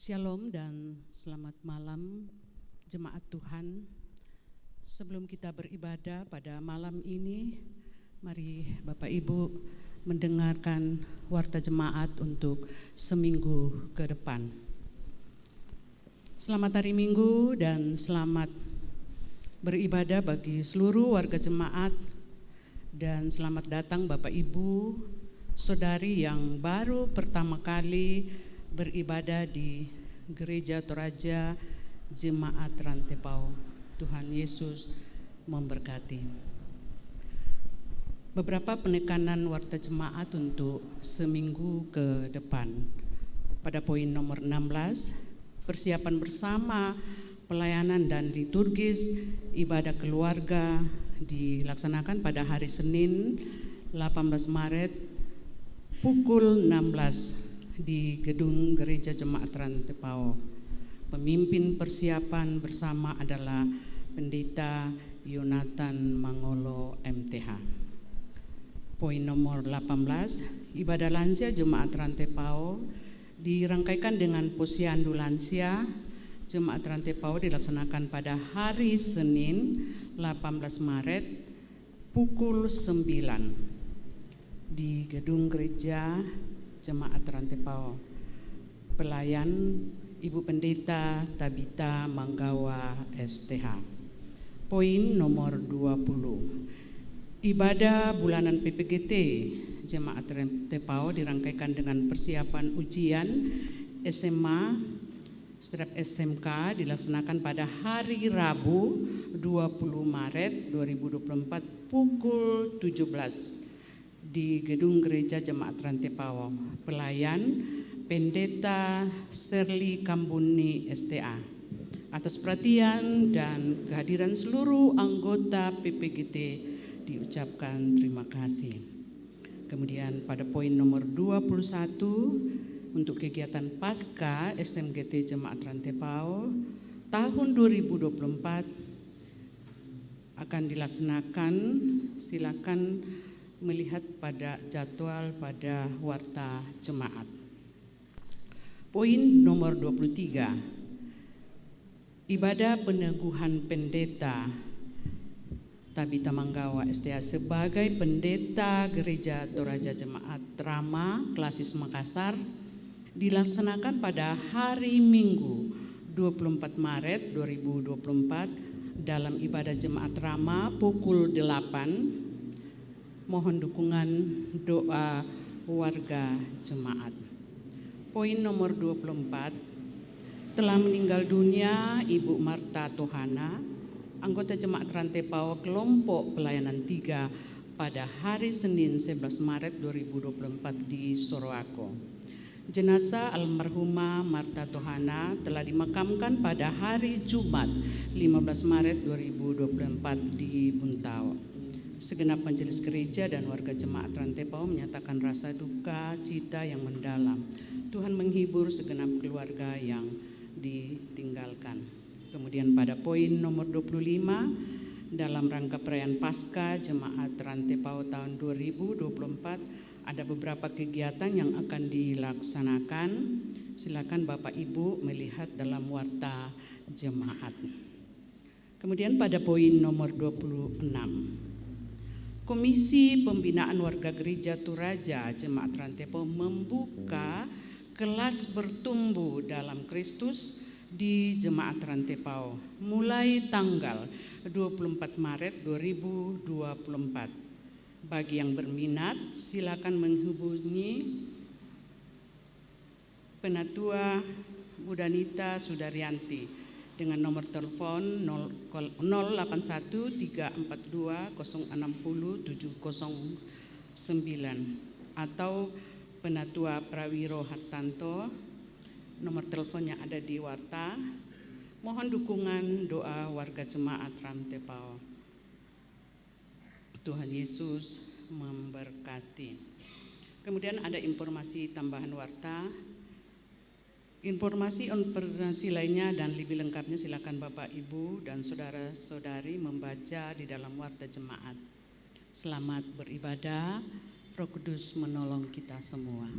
Shalom dan selamat malam jemaat Tuhan. Sebelum kita beribadah pada malam ini, mari Bapak Ibu mendengarkan warta jemaat untuk seminggu ke depan. Selamat hari Minggu dan selamat beribadah bagi seluruh warga jemaat, dan selamat datang Bapak Ibu, saudari yang baru pertama kali beribadah di Gereja Toraja Jemaat Rantepao. Tuhan Yesus memberkati. Beberapa penekanan warta jemaat untuk seminggu ke depan. Pada poin nomor 16, persiapan bersama pelayanan dan liturgis ibadah keluarga dilaksanakan pada hari Senin 18 Maret pukul 16 di Gedung Gereja Jemaat Rantepao. Pemimpin persiapan bersama adalah Pendeta Yonatan Mangolo MTH. Poin nomor 18, ibadah lansia Jemaat Rantepao dirangkaikan dengan posyandu lansia Jemaat Rantepao dilaksanakan pada hari Senin 18 Maret pukul 9 di Gedung Gereja Jemaat Rantepao. Pelayan Ibu Pendeta Tabita Manggawa STH. Poin nomor 20. Ibadah bulanan PPGT Jemaat Rantepao dirangkaikan dengan persiapan ujian SMA SMK dilaksanakan pada hari Rabu 20 Maret 2024 pukul 17 di Gedung Gereja Jemaat Rantepao. Pelayan Pendeta Serli Kambuni STA. Atas perhatian dan kehadiran seluruh anggota PPGT diucapkan terima kasih. Kemudian pada poin nomor 21 untuk kegiatan Pasca SMGT Jemaat Rantepao tahun 2024 akan dilaksanakan. Silakan melihat pada jadwal pada warta jemaat. Poin nomor 23. Ibadah peneguhan Pendeta Tabita Manggawa STA sebagai Pendeta Gereja Toraja Jemaat Rama Klasis Makassar dilaksanakan pada hari Minggu 24 Maret 2024 dalam ibadah Jemaat Rama pukul 8. Mohon dukungan doa warga jemaat. Poin nomor 24, telah meninggal dunia Ibu Marta Tohana, anggota Jemaat Rantepao kelompok pelayanan 3 pada hari Senin 11 Maret 2024 di Sorowako. Jenazah almarhumah Marta Tohana telah dimakamkan pada hari Jumat 15 Maret 2024 di Buntao. Segenap majelis gereja dan warga jemaat Rantepao menyatakan rasa duka cita yang mendalam. Tuhan menghibur segenap keluarga yang ditinggalkan. Kemudian pada poin nomor 25, dalam rangka perayaan Paskah Jemaat Rantepao tahun 2024 ada beberapa kegiatan yang akan dilaksanakan. Silakan Bapak Ibu melihat dalam warta jemaat. Kemudian pada poin nomor 26, Komisi Pembinaan Warga Gereja Toraja Jemaat Rantepao membuka kelas bertumbuh dalam Kristus di Jemaat Rantepao mulai tanggal 24 Maret 2024. Bagi yang berminat silakan menghubungi Penatua Budanita Sudaryanti dengan nomor telepon 081-342-060-709 atau Penatua Prawiro Hartanto, nomor teleponnya ada di warta. Mohon dukungan doa warga jemaat Rantepao. Tuhan Yesus memberkati. Kemudian ada informasi tambahan warta. Informasi lainnya dan lebih lengkapnya silakan Bapak Ibu dan saudara-saudari membaca di dalam warta jemaat. Selamat beribadah. Roh Kudus menolong kita semua.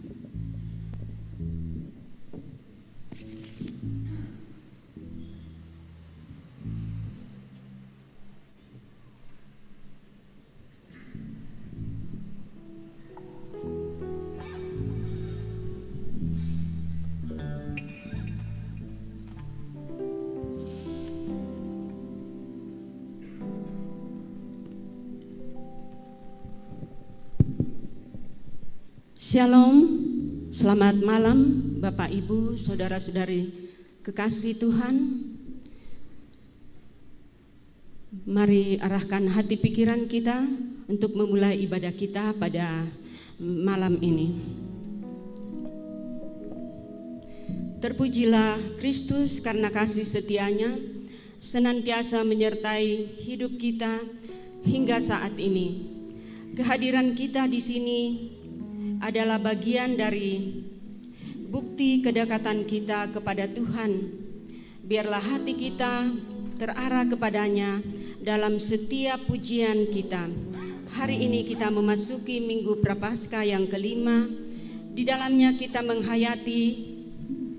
Shalom, selamat malam Bapak Ibu, Saudara-saudari kekasih Tuhan. Mari arahkan hati pikiran kita untuk memulai ibadah kita pada malam ini. Terpujilah Kristus karena kasih setianya senantiasa menyertai hidup kita hingga saat ini. Kehadiran kita di sini adalah bagian dari bukti kedekatan kita kepada Tuhan. Biarlah hati kita terarah kepadanya dalam setiap pujian kita. Hari ini kita memasuki Minggu Prapaskah yang kelima. Di dalamnya kita menghayati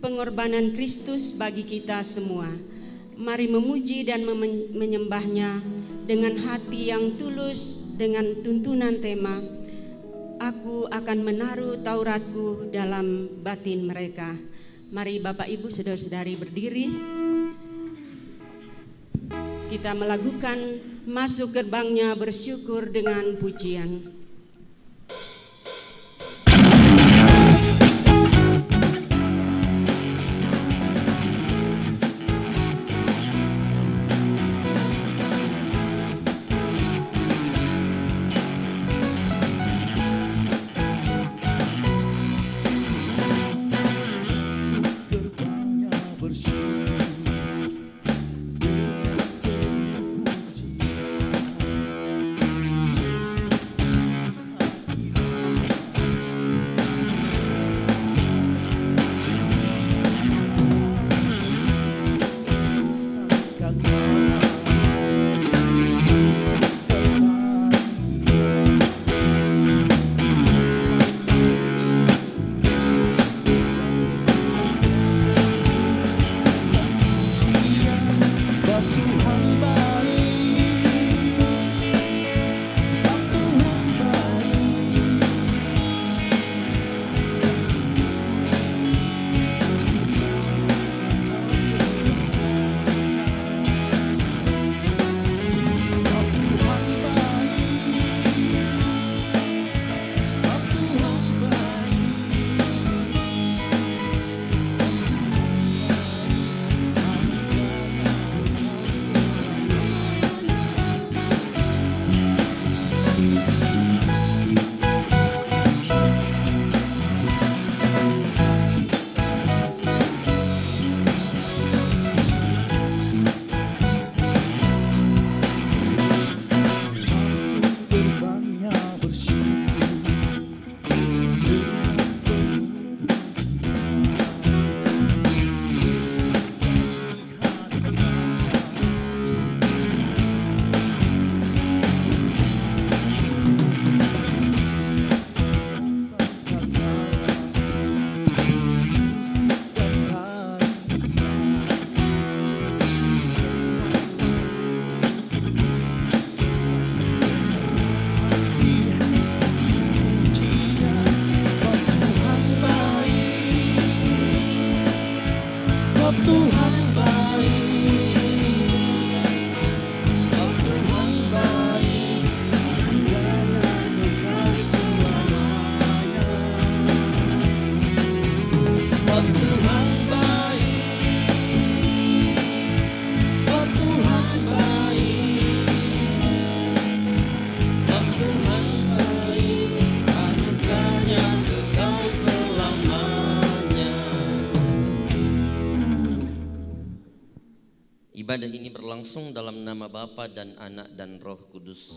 pengorbanan Kristus bagi kita semua. Mari memuji dan menyembahnya dengan hati yang tulus, dengan tuntunan tema, Aku akan menaruh Tauratku dalam batin mereka. Mari Bapak Ibu saudara-saudari berdiri. Kita melakukan masuk gerbangnya bersyukur dengan pujian. Ibadah ini berlangsung dalam nama Bapa dan Anak dan Roh Kudus.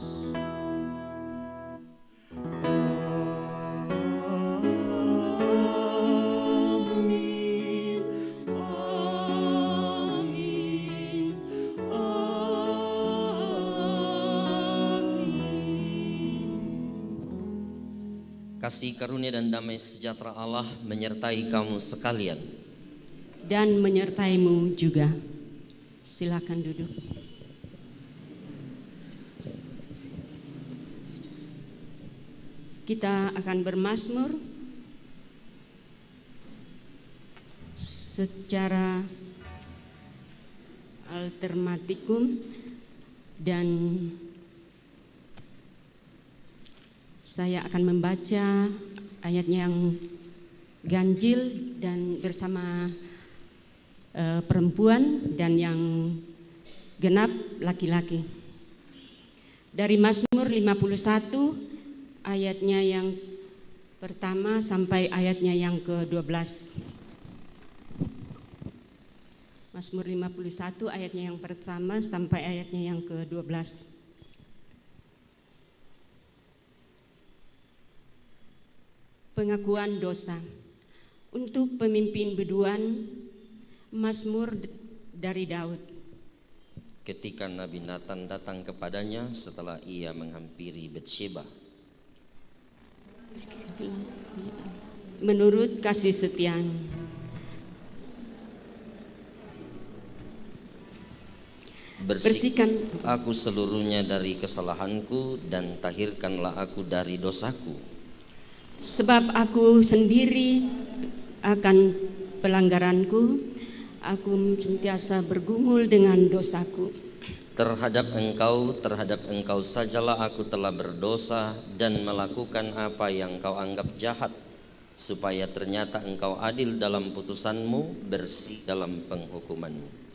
Kasih karunia dan damai sejahtera Allah menyertai kamu sekalian. dan menyertaimu juga. Silakan duduk. Kita akan bermazmur secara alternatifum dan saya akan membaca ayatnya yang ganjil dan bersama perempuan dan yang genap laki-laki. Dari Mazmur 51 ayatnya yang pertama sampai ayatnya yang ke-12. Mazmur 51 ayatnya yang pertama sampai ayatnya yang ke-12. Pengakuan dosa. Untuk pemimpin biduan, Mazmur dari Daud. Ketika Nabi Nathan datang kepadanya setelah ia menghampiri Betsheba. Menurut kasih setiamu. Bersihkan aku seluruhnya dari kesalahanku dan tahirkanlah aku dari dosaku. Sebab aku sendiri akan pelanggaranku, aku sentiasa bergumul dengan dosaku. Terhadap engkau sajalah aku telah berdosa dan melakukan apa yang kau anggap jahat, supaya ternyata engkau adil dalam putusanmu, bersih dalam penghukumanmu.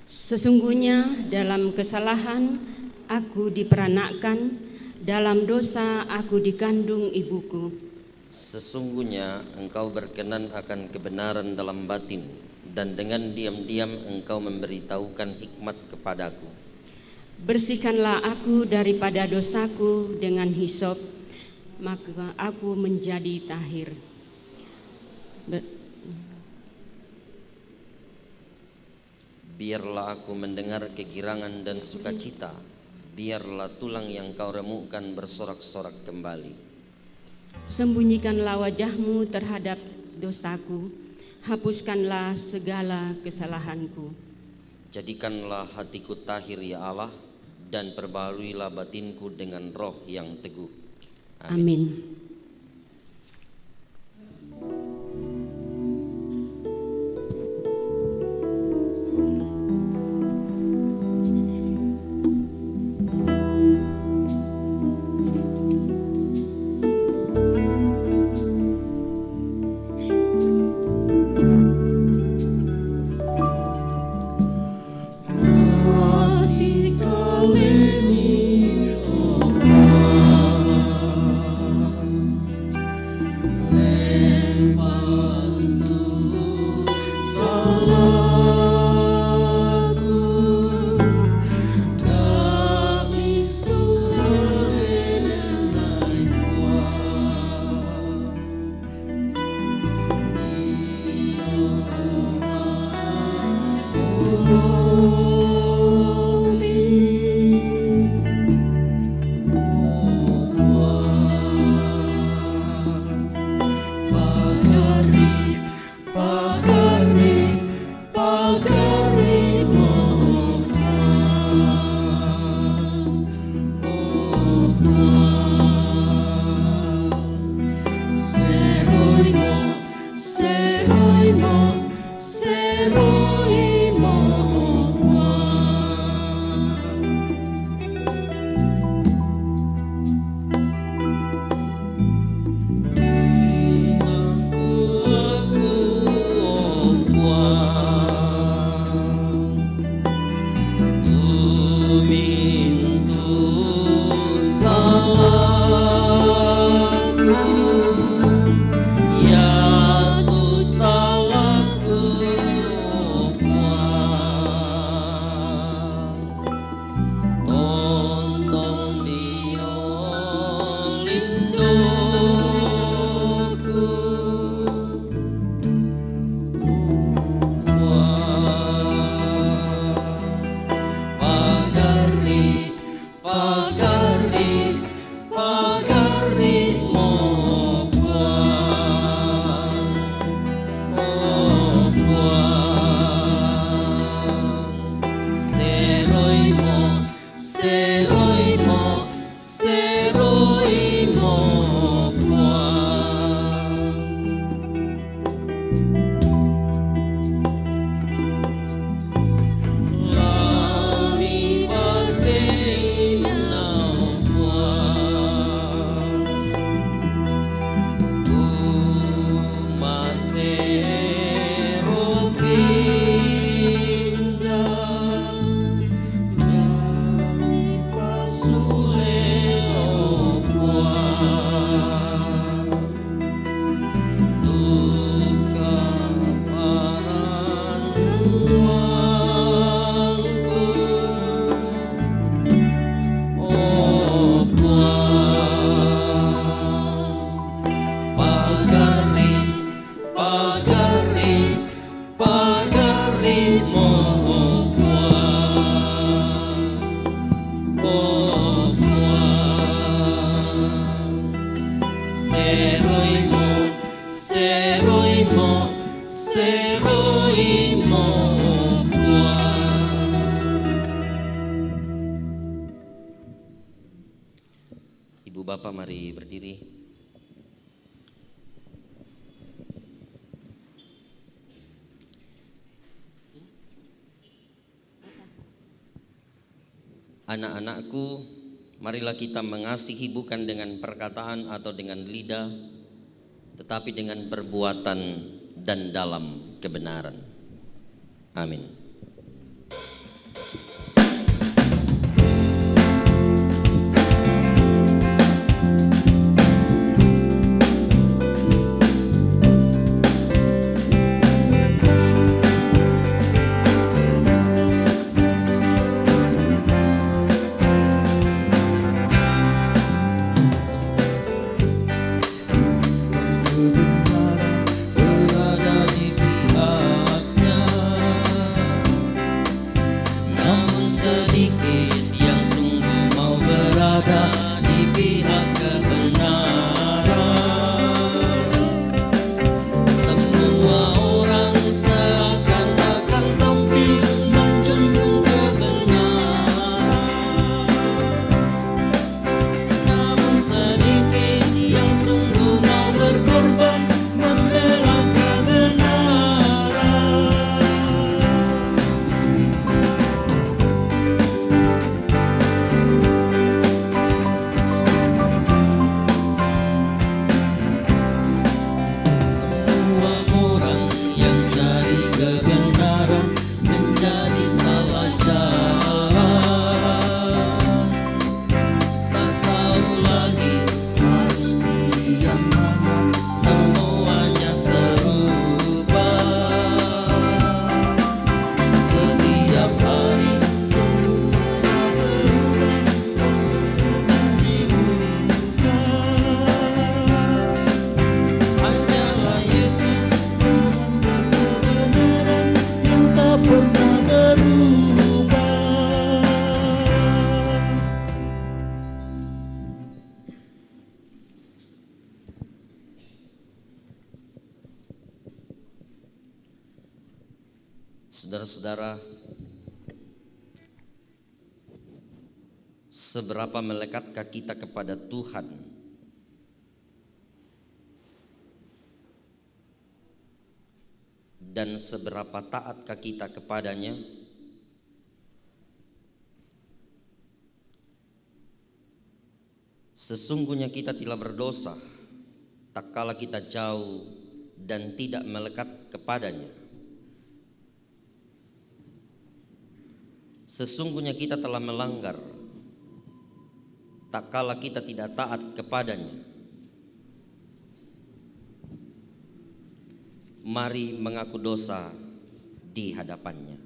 Sesungguhnya dalam kesalahan aku diperanakkan, dalam dosa aku dikandung ibuku. Sesungguhnya engkau berkenan akan kebenaran dalam batin, dan dengan diam-diam engkau memberitahukan hikmat kepadaku. Bersihkanlah aku daripada dosaku dengan hisop, maka aku menjadi tahir. Biarlah aku mendengar kegirangan dan sukacita, biarlah tulang yang kau remukkan bersorak-sorak kembali. Sembunyikanlah wajahmu terhadap dosaku, hapuskanlah segala kesalahanku. Jadikanlah hatiku tahir ya Allah, dan perbaharuilah batinku dengan roh yang teguh. Amin. seroimo, seroimo, seroimo Tuhan. Ibu Bapak mari berdiri. Anak-anakku, marilah kita mengasihi bukan dengan perkataan atau dengan lidah, tetapi dengan perbuatan dan dalam kebenaran. Amin. Saudara-saudara, seberapa melekatkah kita kepada Tuhan? Dan seberapa taatkah kita kepadanya? Sesungguhnya kita telah berdosa tak kala kita jauh dan tidak melekat kepadanya. Sesungguhnya kita telah melanggar tak kala kita tidak taat kepadanya. Mari mengaku dosa di hadapannya.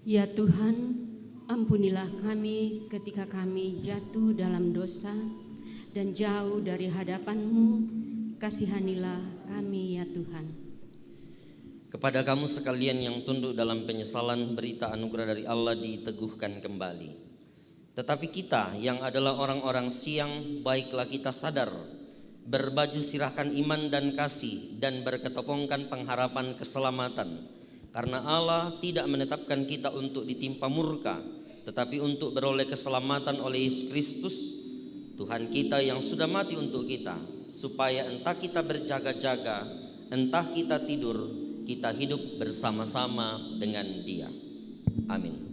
Ya Tuhan, ampunilah kami ketika kami jatuh dalam dosa dan jauh dari hadapan-Mu. Kasihanilah kami ya Tuhan. Kepada kamu sekalian yang tunduk dalam penyesalan, berita anugerah dari Allah diteguhkan kembali. Tetapi kita yang adalah orang-orang siang, baiklah kita sadar, berbaju sirahkan iman dan kasih, dan berketopongkan pengharapan keselamatan. Karena Allah tidak menetapkan kita untuk ditimpa murka, tetapi untuk beroleh keselamatan oleh Yesus Kristus, Tuhan kita yang sudah mati untuk kita, supaya entah kita berjaga-jaga, entah kita tidur, kita hidup bersama-sama dengan Dia. Amin.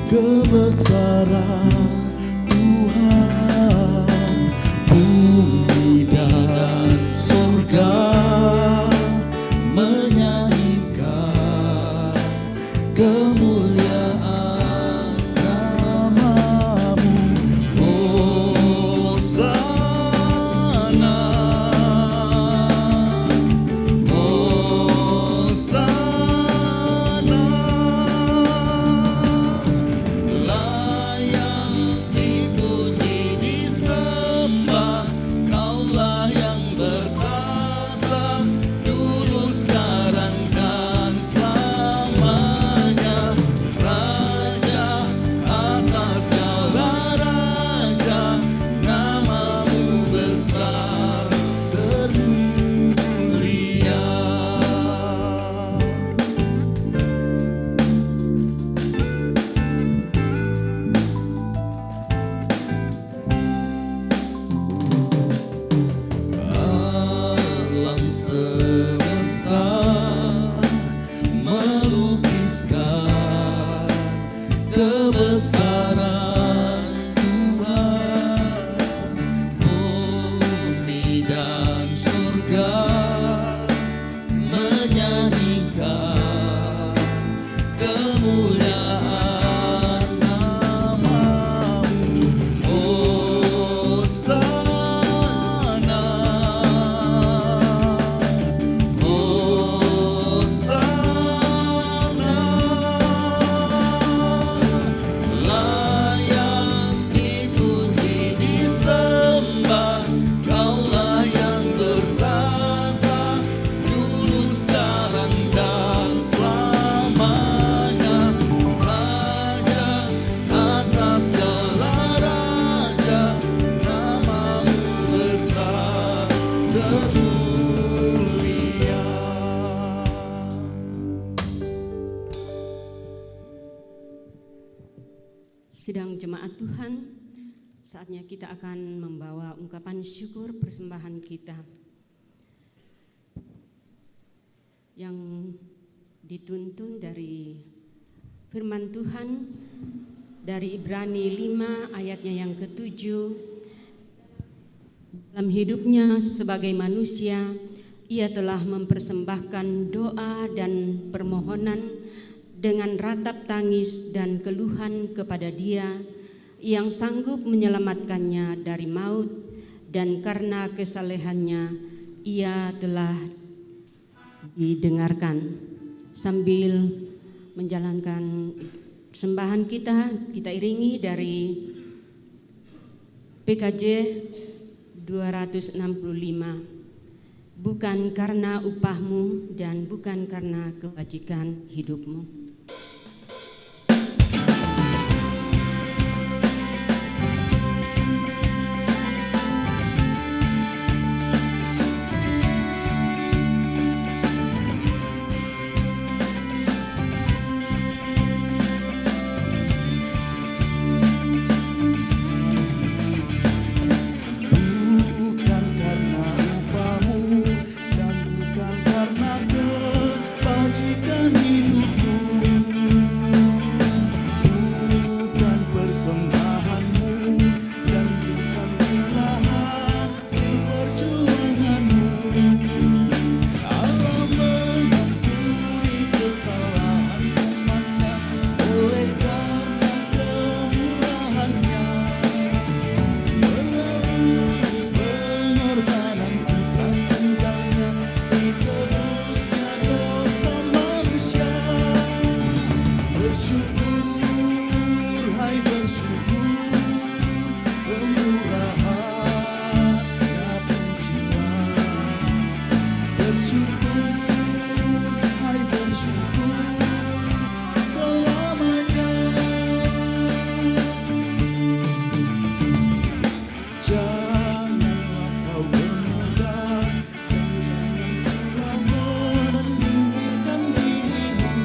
kebesaran Tuhan, bumi dan surga menyanyikan kemuliaan kemuliaan namamu. Hosana, Hosana, layak dipuji disembah, Kaulah yang berkata dulu, sekarang dan selamanya. Raja atas segala raja, namamu besar termulia. Alam semesta melukiskan kebesaran Tuhan. Bumi dan surga menyanyikan kemuliaan namamu. Hosana, Hosana, layak dipuji disembah, Kaulah yang bertata dulu, sekarang dan selamanya. Raja atas segala raja, namamu besar termulia. Sidang jemaat Tuhan, saatnya kita akan membawa ungkapan syukur persembahan kita yang dituntun dari firman Tuhan dari Ibrani 5 ayatnya yang ke-7. Dalam hidupnya sebagai manusia, ia telah mempersembahkan doa dan permohonan dengan ratap tangis dan keluhan kepada Dia yang sanggup menyelamatkannya dari maut, dan karena kesalehannya ia telah didengarkan. Sambil menjalankan sembahan kita iringi dari PKJ 265. Bukan karena upahmu dan bukan karena kebajikan hidupmu. Bukan karena upahmu dan bukan karena kebajikan hidupmu. Bukan persembahanmu dan bukan pula hasil perjuanganmu. Allah mengampuni kesalahan umatnya oleh karena kemurahannya. Pengorbanan putra tunggalnya ditebusnya dosa manusia. Bersyukur, hai bersyukur, kemurahannya pujian. Bersyukur, hai bersyukur, selamanya. Janganlah kau bermudah dan jangan pula meninggikan dirimu.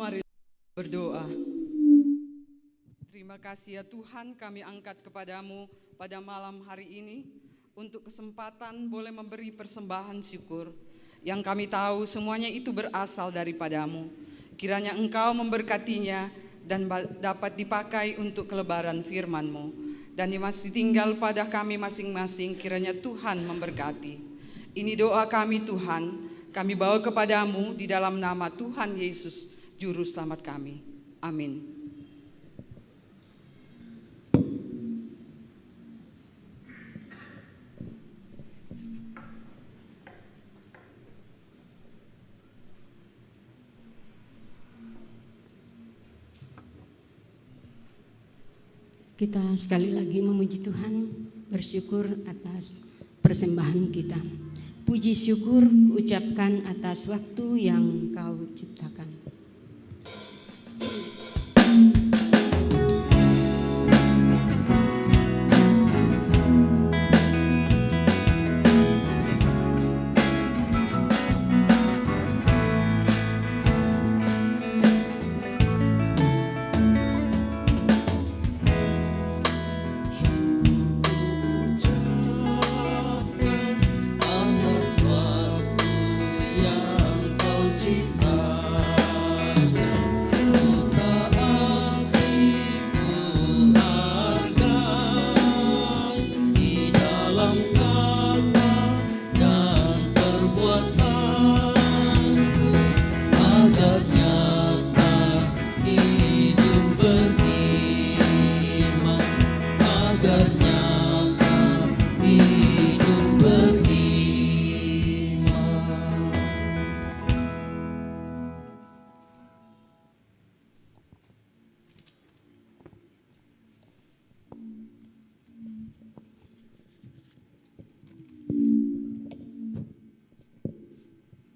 Mari berdoa. Terima kasih ya Tuhan, kami angkat kepadamu pada malam hari ini untuk kesempatan boleh memberi persembahan syukur yang kami tahu semuanya itu berasal daripadamu. Kiranya Engkau memberkatinya dan dapat dipakai untuk kelebaran firman-Mu. Dan yang masih tinggal pada kami masing-masing, kiranya Tuhan memberkati. Ini doa kami Tuhan, kami bawa kepadamu di dalam nama Tuhan Yesus, Juru Selamat kami. Amin. Kita sekali lagi memuji Tuhan, bersyukur atas persembahan kita. Puji syukur ucapkan atas waktu yang Kau ciptakan. Atas waktu yang Kau ciptakan, ku taati, ku hargai di dalam kata dan perbuatanku, agar nyata hidup beriman, agar nyata hidup beriman.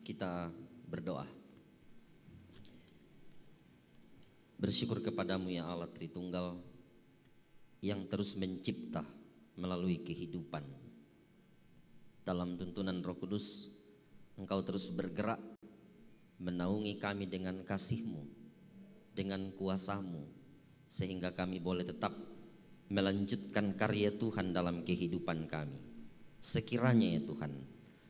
Kita berdoa. Bersyukur kepadamu ya Allah Tritunggal, yang terus mencipta melalui kehidupan. Dalam tuntunan Roh Kudus, Engkau terus bergerak menaungi kami dengan kasih-Mu, dengan kuasa-Mu, sehingga kami boleh tetap melanjutkan karya Tuhan dalam kehidupan kami. Sekiranya ya Tuhan,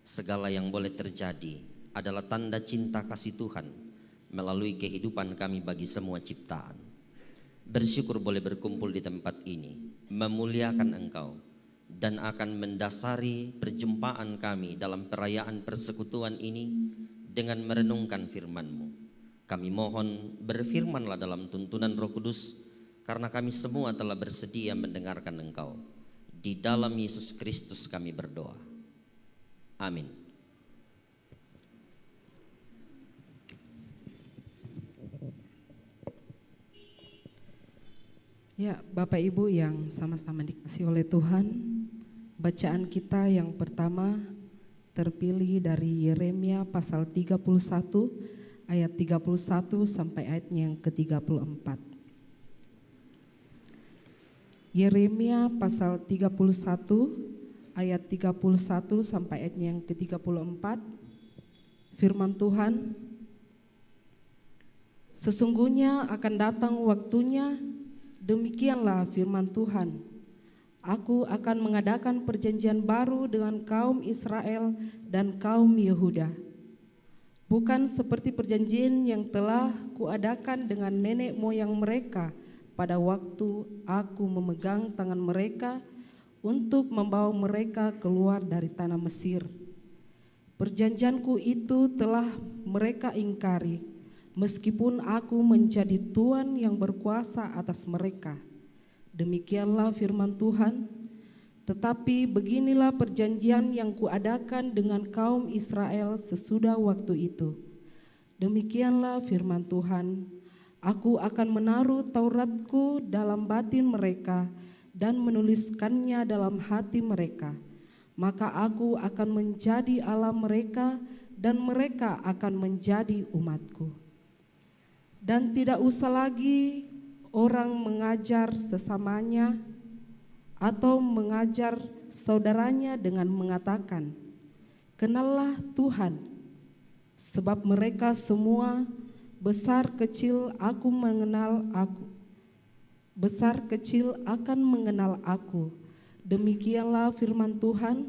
segala yang boleh terjadi adalah tanda cinta kasih Tuhan melalui kehidupan kami bagi semua ciptaan. Bersyukur boleh berkumpul di tempat ini, memuliakan Engkau, dan akan mendasari perjumpaan kami dalam perayaan persekutuan ini dengan merenungkan firman-Mu. Kami mohon berfirmanlah dalam tuntunan Roh Kudus, karena kami semua telah bersedia mendengarkan Engkau. Di dalam Yesus Kristus kami berdoa. Amin. Ya, Bapak Ibu yang sama-sama dikasihi oleh Tuhan, bacaan kita yang pertama terpilih dari Yeremia pasal 31 ayat 31 sampai ayat yang ke-34. Yeremia pasal 31 ayat 31 sampai ayat yang ke-34. Firman Tuhan, sesungguhnya akan datang waktunya, demikianlah firman Tuhan, aku akan mengadakan perjanjian baru dengan kaum Israel dan kaum Yehuda, bukan seperti perjanjian yang telah kuadakan dengan nenek moyang mereka pada waktu aku memegang tangan mereka untuk membawa mereka keluar dari tanah Mesir. Perjanjianku itu telah mereka ingkari, meskipun aku menjadi Tuhan yang berkuasa atas mereka. Demikianlah firman Tuhan, tetapi beginilah perjanjian yang kuadakan dengan kaum Israel sesudah waktu itu. Demikianlah firman Tuhan, aku akan menaruh Tauratku dalam batin mereka dan menuliskannya dalam hati mereka. Maka aku akan menjadi Allah mereka dan mereka akan menjadi umatku. Dan tidak usah lagi orang mengajar sesamanya atau mengajar saudaranya dengan mengatakan, kenallah Tuhan, sebab mereka semua besar kecil aku mengenal aku. Besar kecil akan mengenal aku. Demikianlah firman Tuhan,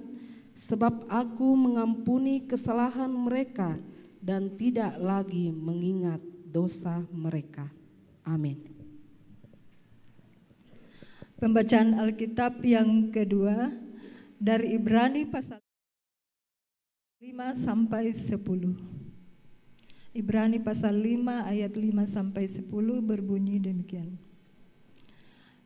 sebab aku mengampuni kesalahan mereka dan tidak lagi mengingat dosa mereka. Amin. Pembacaan Alkitab yang kedua dari Ibrani pasal 5 sampai 10. Ibrani pasal 5 ayat 5 sampai 10 berbunyi demikian.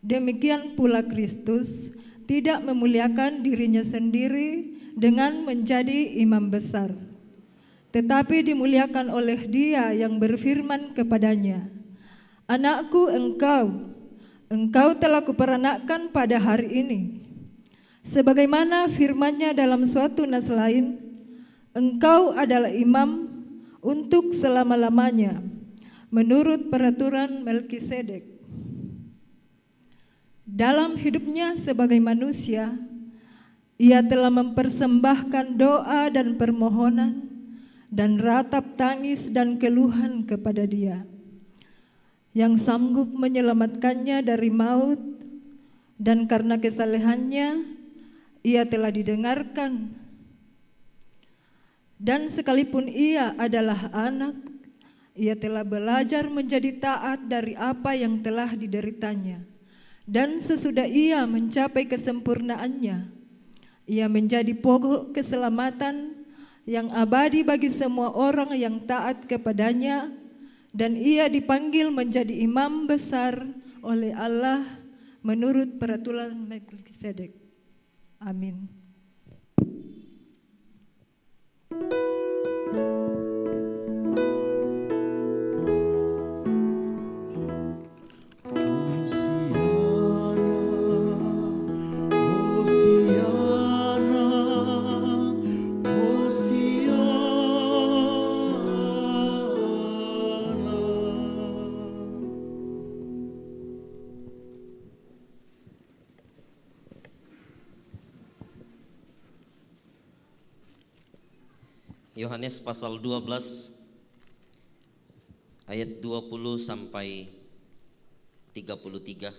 Demikian pula Kristus tidak memuliakan dirinya sendiri dengan menjadi imam besar, tetapi dimuliakan oleh Dia yang berfirman kepadanya, "Anakku, engkau telah kuperanakkan pada hari ini." Sebagaimana firman-Nya dalam suatu nas lain, engkau adalah imam untuk selama-lamanya, menurut peraturan Melkisedek. Dalam hidupnya sebagai manusia, ia telah mempersembahkan doa dan permohonan dan ratap tangis dan keluhan kepada Dia yang sanggup menyelamatkannya dari maut, dan karena kesalehannya ia telah didengarkan. Dan sekalipun ia adalah anak, ia telah belajar menjadi taat dari apa yang telah dideritanya. Dan sesudah ia mencapai kesempurnaannya, ia menjadi pokok keselamatan yang abadi bagi semua orang yang taat kepadanya, dan ia dipanggil menjadi imam besar oleh Allah menurut peraturan Melkisedek. Amin. Yohanes pasal 12 ayat 20 sampai 33.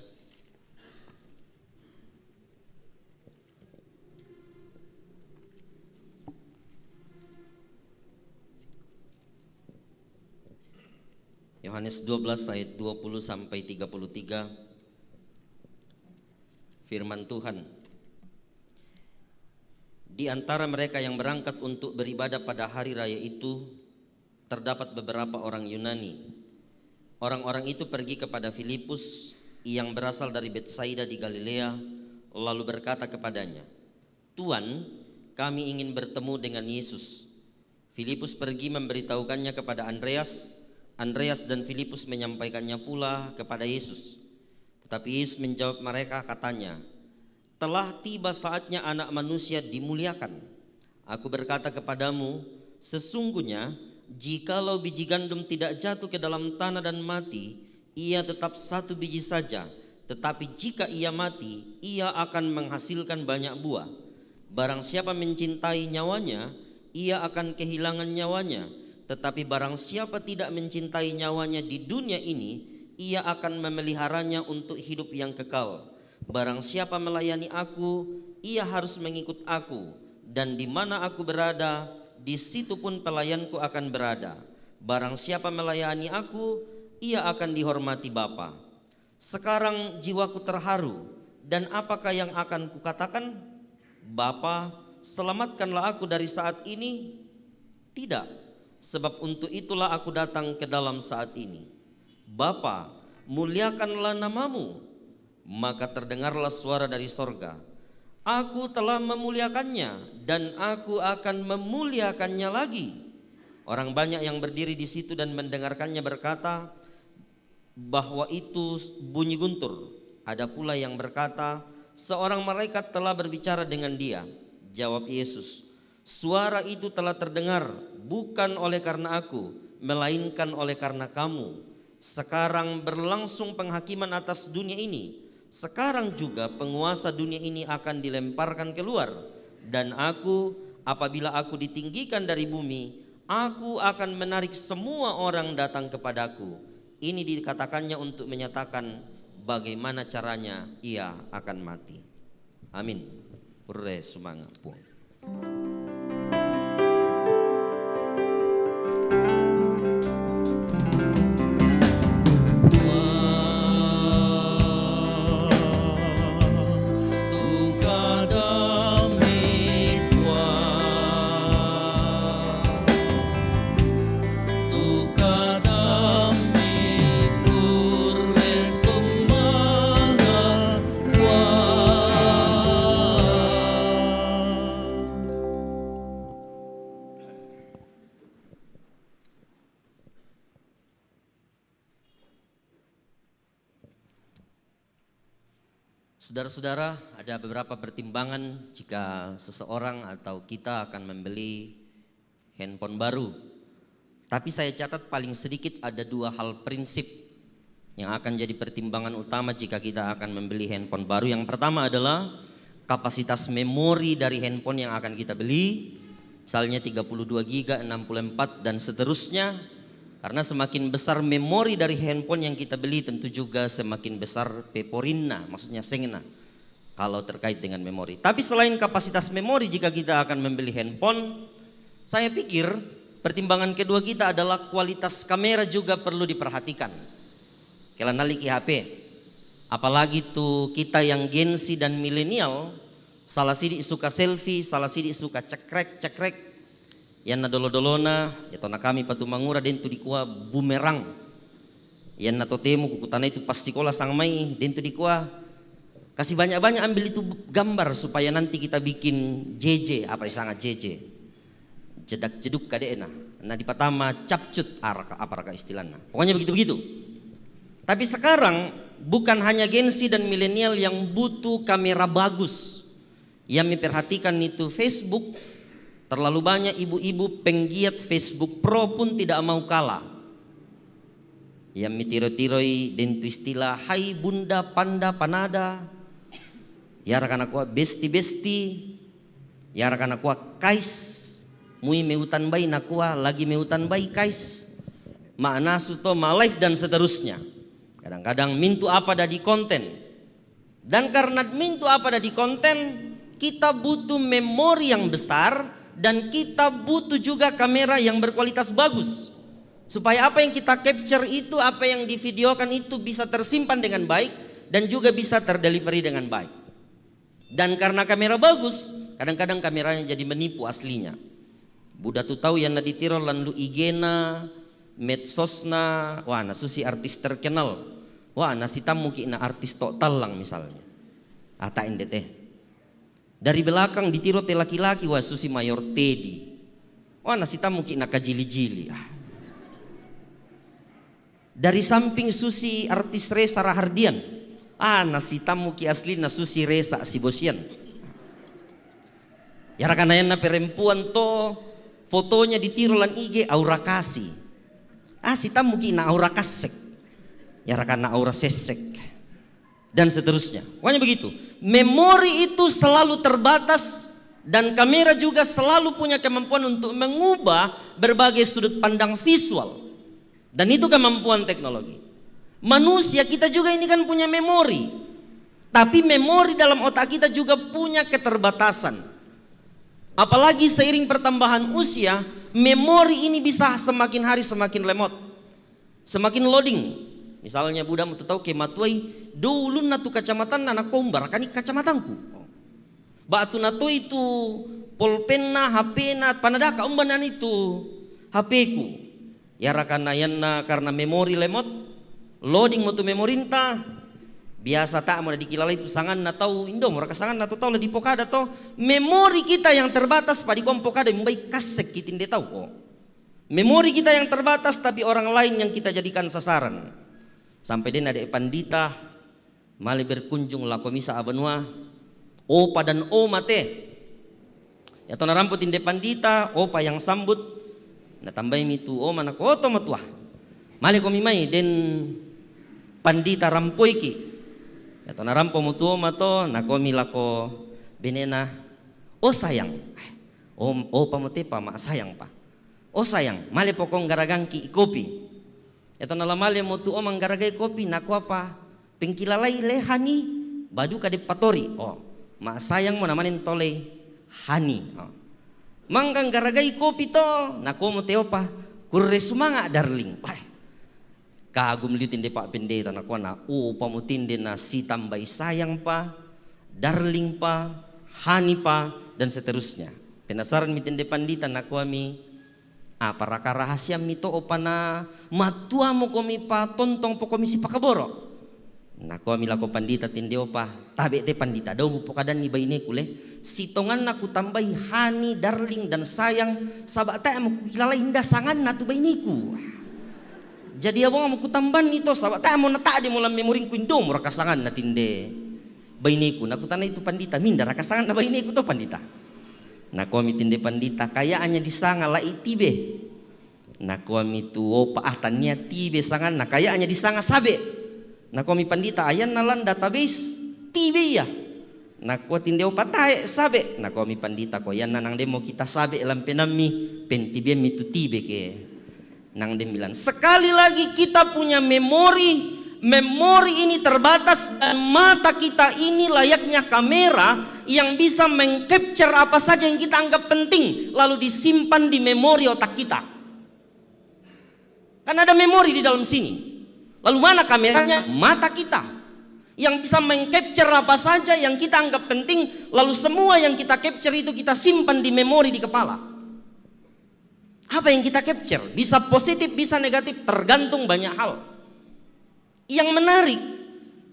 Yohanes 12 ayat 20 sampai 33. Firman Tuhan. Di antara mereka yang berangkat untuk beribadah pada hari raya itu, terdapat beberapa orang Yunani. Orang-orang itu pergi kepada Filipus yang berasal dari Betsaida di Galilea, lalu berkata kepadanya, "Tuan, kami ingin bertemu dengan Yesus." Filipus pergi memberitahukannya kepada Andreas. Andreas dan Filipus menyampaikannya pula kepada Yesus. Tetapi Yesus menjawab mereka, katanya, "Telah tiba saatnya anak manusia dimuliakan. Aku berkata kepadamu, sesungguhnya jikalau biji gandum tidak jatuh ke dalam tanah dan mati, ia tetap satu biji saja. Tetapi jika ia mati, ia akan menghasilkan banyak buah. Barang siapa mencintai nyawanya, ia akan kehilangan nyawanya. Tetapi barang siapa tidak mencintai nyawanya di dunia ini, ia akan memeliharanya untuk hidup yang kekal. Barang siapa melayani aku, ia harus mengikut aku, dan di mana aku berada, di situ pun pelayanku akan berada. Barang siapa melayani aku, ia akan dihormati Bapa. Sekarang jiwaku terharu, dan apakah yang akan kukatakan? Bapa, selamatkanlah aku dari saat ini? Tidak, sebab untuk itulah aku datang ke dalam saat ini. Bapa, muliakanlah namamu. Maka terdengarlah suara dari sorga, "Aku telah memuliakannya dan aku akan memuliakannya lagi." Orang banyak yang berdiri di situ dan mendengarkannya berkata bahwa itu bunyi guntur. Ada pula yang berkata, "Seorang malaikat telah berbicara dengan dia." Jawab Yesus, "Suara itu telah terdengar bukan oleh karena aku, melainkan oleh karena kamu. Sekarang berlangsung penghakiman atas dunia ini. Sekarang juga penguasa dunia ini akan dilemparkan keluar. Dan aku, apabila aku ditinggikan dari bumi, Aku akan menarik semua orang datang kepadaku. Ini dikatakannya untuk menyatakan bagaimana caranya ia akan mati. Amin. Hurre semangat pun. Saudara-saudara, ada beberapa pertimbangan jika seseorang atau kita akan membeli handphone baru. Tapi saya catat paling sedikit ada 2 hal prinsip yang akan jadi pertimbangan utama jika kita akan membeli handphone baru. Yang pertama adalah kapasitas memori dari handphone yang akan kita beli. Misalnya 32 GB, 64 dan seterusnya. Karena semakin besar memori dari handphone yang kita beli, tentu juga semakin besar peporina, maksudnya sengena kalau terkait dengan memori. Tapi selain kapasitas memori jika kita akan membeli handphone, saya pikir pertimbangan kedua kita adalah kualitas kamera juga perlu diperhatikan. Kalau naliki HP, apalagi tuh kita yang Gen Z dan milenial, salah sidik suka selfie, salah sidik suka cekrek. Yang na dolo-dolona, ya na kami patu mangura dentu di kuah bumerang. Yang na totemu kukutana itu pas sekolah sang mai dentu di kuah. Kasih banyak-banyak ambil itu gambar supaya nanti kita bikin JJ, apa sangat JJ. Jedak jeduk kadena. Nah di pertama capcut apa istilahnya. Pokoknya begitu-begitu. Tapi sekarang bukan hanya Gen Z dan milenial yang butuh kamera bagus. Yang memperhatikan itu Facebook. Terlalu banyak ibu-ibu penggiat Facebook Pro pun tidak mau kalah. Yang mitiro-tiroi dentu istilah hai bunda panda panada. Ya rakan aku besti-besti. Ya rakan aku kais. Mui meutan bayi nakua lagi meutan bayi kais. Makna suto ma live dan seterusnya. Kadang-kadang mintu apa dah di konten. Dan karena mintu apa dah di konten, kita butuh memori yang besar. Dan kita butuh juga kamera yang berkualitas bagus. Supaya apa yang kita capture itu, apa yang divideokan itu bisa tersimpan dengan baik. Dan juga bisa terdelivery dengan baik. Dan karena kamera bagus, kadang-kadang kameranya jadi menipu aslinya. Budak tu tahu yang naditiro landu igena, medsosna, wah nasusi artis terkenal. Wah nasi tamu kina artis tok talang misalnya. Ata indete. Dari belakang ditiro te laki-laki wah susi mayor Teddy. Wah nasi tamu kina kajili-jili. Dari samping susi artis Reza Rahardian. Nasi tamu ki asli na susi Reza si bosian. Ya rakanayan na perempuan to fotonya ditiro lan IG aura kasih. Si tamu ki na aura kasek. Ya rakana aura sesek. Dan seterusnya. Pokoknya begitu. Memori itu selalu terbatas dan kamera juga selalu punya kemampuan untuk mengubah berbagai sudut pandang visual. Dan itu kemampuan teknologi. Manusia kita juga ini kan punya memori. Tapi memori dalam otak kita juga punya keterbatasan. Apalagi seiring pertambahan usia, memori ini bisa semakin hari semakin lemot. Semakin loading. Misalnya budak mau tahu kematuai dulu natu kacamatan anak kombar kan kacamatanku. Batu natu itu pulpenna HP na panadaka umbanan itu HP ku. Ya rakana yanna karena memori lemot loading mutu memorinta biasa tak mau dikilala itu sangan na tahu indo mereka sangan na tahu lah di pokada to memori kita yang terbatas pada kompokada membaik kasek kitin dia tahu. Memori kita yang terbatas tapi orang lain yang kita jadikan sasaran. Sampai dia ada pandita mali berkunjung lah komisa abanua opa dan oma teh ya tona ramputin de pandita opa yang sambut na tambahin itu oma na koto matua mali komi mai den pandita rampoi ki ya tona rampo mutu oma to na komi lako benena sayang opa mo te pa ma sayang pa Oh sayang, male pokong garagangki kopi. Eto nala male mo tu omang garagai kopi naku apa? Pengkilalai le hani badu kade patori. Oh, mak sayang mo namanin tole hani. Oh. Manggang garagai kopi to naku mo teopa kurre sumanga darling. Wah. Kagum litin de Pak Pendeta naku na pamutinde na si tambai sayang pa, darling pa, hani pa dan seterusnya. Penasaran mitin de pandita naku ami para rahasia mito opana matua mo komi pa tontong po komi si pakaboro. Naku amila ko pandita tindeo pa tabe te pandita daw mo pokadan ni bayne kule sitongan naku tambay hani darling dan sayang sabata mo kilala indah sangan na tu bayniku. Jadi abang mo kutamban nito sabata mo nata di mo lam memoring ku indo mo rakasangan na tinde bayniku. Naku tanay itu pandita minda rakasangan na bayniku to pandita. Naku ami tinde pandita kayaannya disanga la itibe. Naku ami tu paatannya tibe sangan na kayaannya disanga sabe. Naku ami pandita ayan nalan database tibe ya. Naku tindeo patae sabe. Naku ami pandita ko yan nang demo kita sabe lam penami pentibe mitu tibe ke. Nang dem bilang sekali lagi kita punya memori. Memori ini terbatas dan mata kita ini layaknya kamera yang bisa mengcapture apa saja yang kita anggap penting lalu disimpan di memori otak kita. Kan ada memori di dalam sini. Lalu mana kameranya? Mata kita yang bisa mengcapture apa saja yang kita anggap penting lalu semua yang kita capture itu kita simpan di memori di kepala. Apa yang kita capture? Bisa positif, bisa negatif, tergantung banyak hal. Yang menarik,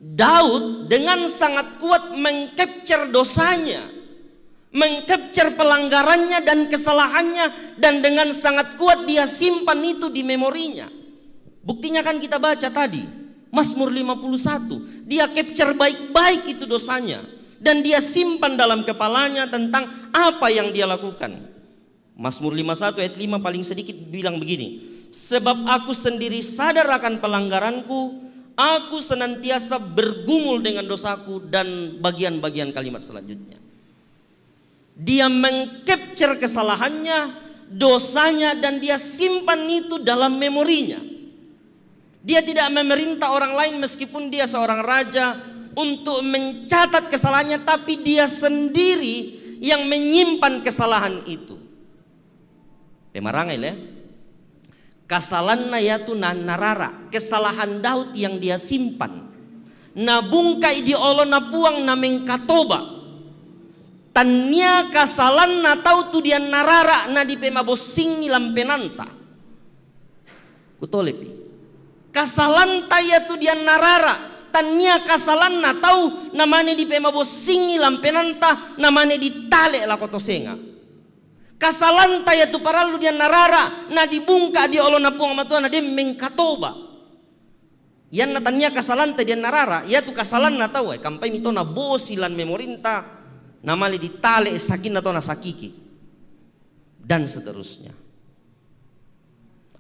Daud dengan sangat kuat mengcapture dosanya, mengcapture pelanggarannya dan kesalahannya, dan dengan sangat kuat dia simpan itu di memorinya. Buktinya kan kita baca tadi, Mazmur 51, dia capture baik-baik itu dosanya dan dia simpan dalam kepalanya tentang apa yang dia lakukan. Mazmur 51 ayat 5 paling sedikit bilang begini, sebab aku sendiri sadar akan pelanggaranku, aku senantiasa bergumul dengan dosaku, dan bagian-bagian kalimat selanjutnya. Dia mengcapture kesalahannya, dosanya, dan dia simpan itu dalam memorinya. Dia tidak memerintah orang lain meskipun dia seorang raja untuk mencatat kesalahannya, tapi dia sendiri yang menyimpan kesalahan itu. Pemarangai ya. Kasalanna yatu narara, kesalahan Daud yang dia simpan. Nabungkai di olo napuang nameng katoba. Tanya kasalan na tau tu dia narara na di pemabosing nilam penanta. Kutolepi. Kasalan taya tu dia narara. Tanya kasalan na tau namane di pemabosing nilam penanta namane di tale la kotosenga. Kasalan taya tu paralu dia narara na dibungka di olo napuang matua na dia mengkatoba. Yan natanya kasalan taya dia narara, ya tu kasalan na tahu kampai mito na bosilan memorinta namali ditale sakin atau na sakiki dan seterusnya.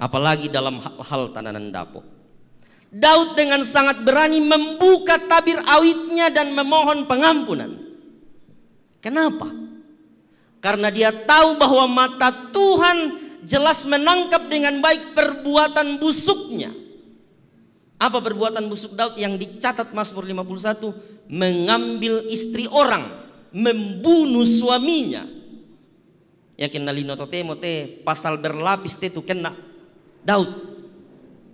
Apalagi dalam hal tananan dapo. Daud dengan sangat berani membuka tabir awitnya dan memohon pengampunan. Kenapa? Karena dia tahu bahwa mata Tuhan jelas menangkap dengan baik perbuatan busuknya. Apa perbuatan busuk Daud yang dicatat Mazmur 51? Mengambil istri orang, membunuh suaminya. Yakin nalino tote pasal berlapis itu kena Daud.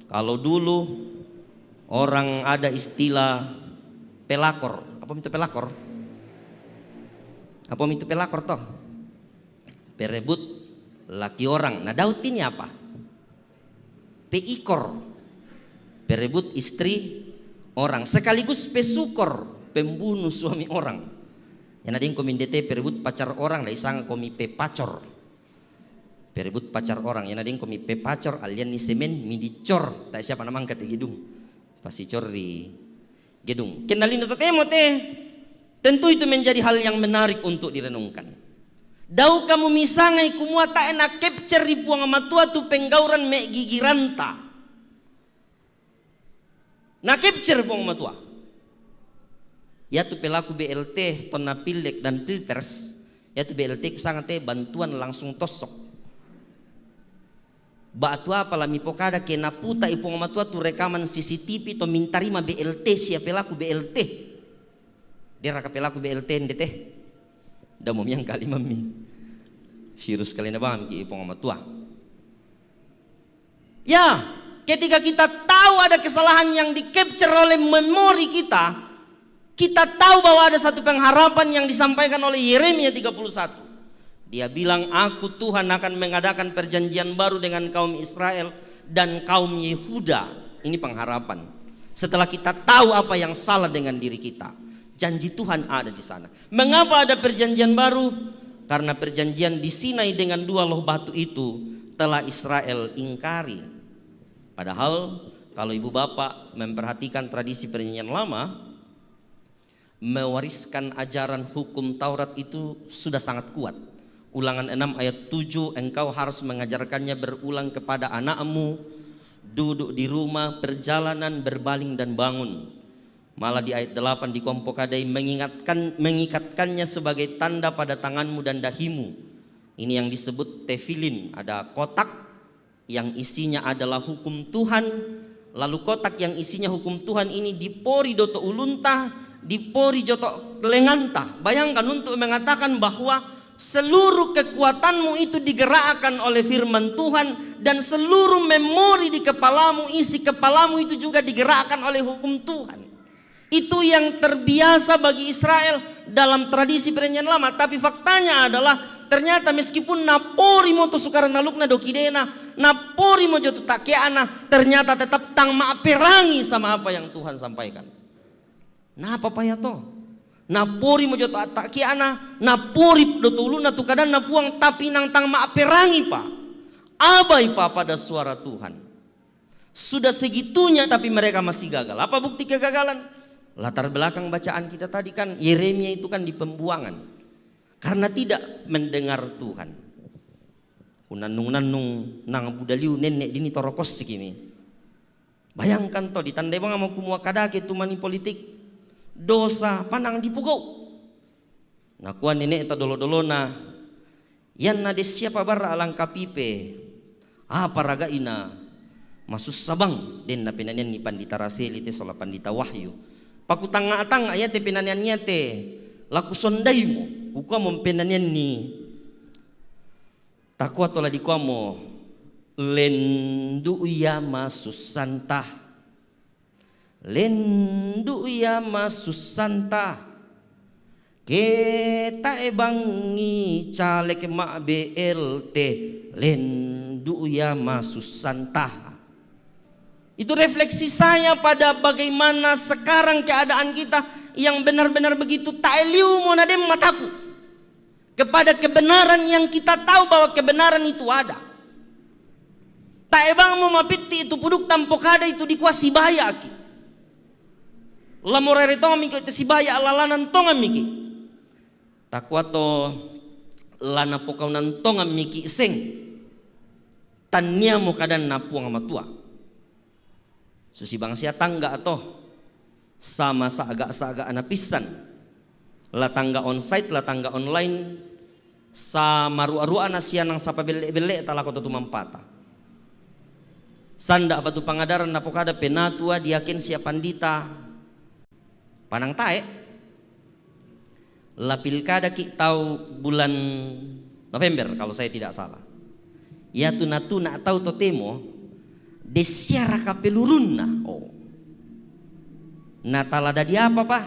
Kalau dulu orang ada istilah pelakor. Apa itu pelakor? Apa itu pelakor toh? Perebut laki orang. Nah Daud ini apa? Peikor, perebut istri orang, sekaligus pesukor, pembunuh suami orang. Yang ada yang komindete perebut pacar orang, lah isang komi pepacor. Perebut pacar orang, yang ada yang komi pepacor, alian ni semen midicor. Tak siapa namang kata gedung, pasti cor di gedung. Kenalin atau temote, tentu itu menjadi hal yang menarik untuk direnungkan. Dau kamu misangai kumua tak enak capture di puang amatua tu penggauran me gigiranta. Na capture puang amatua. Ya tu pelaku BLT tonna pilek dan pilpers. Ya tu BLT ku sangat bantuan langsung tosok. Batu apa lah mipokada kena puta ipong matua tu rekaman CCTV to mintarima BLT siapa pelaku BLT. Dia raka pelaku BLT ndete. Dah mau yang kali mami. Sirus kalian bang ki ipong matua. Ya, ketika kita tahu ada kesalahan yang di-capture oleh memori kita, kita tahu bahwa ada satu pengharapan yang disampaikan oleh Yeremia 31. Dia bilang, aku Tuhan akan mengadakan perjanjian baru dengan kaum Israel dan kaum Yehuda. Ini pengharapan. Setelah kita tahu apa yang salah dengan diri kita, janji Tuhan ada di sana. Mengapa ada perjanjian baru? Karena perjanjian di Sinai dengan 2 loh batu itu telah Israel ingkari. Padahal kalau ibu bapak memperhatikan tradisi perjanjian lama, mewariskan ajaran hukum Taurat itu sudah sangat kuat. Ulangan 6 ayat 7, engkau harus mengajarkannya berulang kepada anakmu, duduk di rumah, perjalanan, berbaling dan bangun. Malah di ayat 8 di Kompokadai mengikatkannya sebagai tanda pada tanganmu dan dahimu. Ini yang disebut tefilin, ada kotak yang isinya adalah hukum Tuhan. Lalu kotak yang isinya hukum Tuhan ini dipori doto ulunta, dipori joto lenganta. Bayangkan untuk mengatakan bahwa seluruh kekuatanmu itu digerakkan oleh firman Tuhan, dan seluruh memori di kepalamu, isi kepalamu itu juga digerakkan oleh hukum Tuhan. Itu yang terbiasa bagi Israel dalam tradisi perjanjian lama. Tapi faktanya adalah ternyata meskipun napori mo to sukarana lukna dokidena, napori mo joto takeana, ternyata tetap tang maaperangi sama apa yang Tuhan sampaikan. Napa pa ya to? Napori mo joto takeana, napori do tuluna tu kadan napuang tapi nang tang maaperangi pa. Abai pa pada suara Tuhan. Sudah segitunya tapi mereka masih gagal. Apa bukti kegagalan? Latar belakang bacaan kita tadi kan, Yeremia itu kan di pembuangan karena tidak mendengar Tuhan. Kunanung-nanung nang budaliu nenek dini torokos sikimi. Bayangkan to ditandai bang mau kumua kadake tu mani politik dosa panang dipugau. Nakuan nenek ta dolo-dolona yan na de siapa barra alang kapipe apa raga ina masus sabang den na pinanian ni Pandita Raseli te sola Pandita Wahyu. Pakutang-atang ayat te pinanian niya te laku sondai mo ukwa mo pinanian ni takwa tola di kwa mo lendu ya masusanta, lendu ya masusanta kita ebangi caleg ma BLT lendu ya masusanta. Itu refleksi saya pada bagaimana sekarang keadaan kita yang benar-benar begitu taeliu monadem mataku kepada kebenaran yang kita tahu bahwa kebenaran itu ada. Taebang mo mapiti itu puduk tampokada itu dikuasi bahaya aki. Lamorere tonga miki itu si bahaya alalanan tonga miki. Takwato lana pokaunan tonga miki seng. Tania mo kadan napuang matua. Susi bangsia tangga atau sama saagak anapisan la tangga onsite la tangga online sama ru'a-ru'a nasian nang sapa bele-bele tala kota tumampata sanda batu pangadaran napokada penatua diakin sia pandita panang tae la pilkada ki tau bulan November kalau saya tidak salah ya tuna atau totemo desiara kapelurunna. Oh. Natalada di apa pa?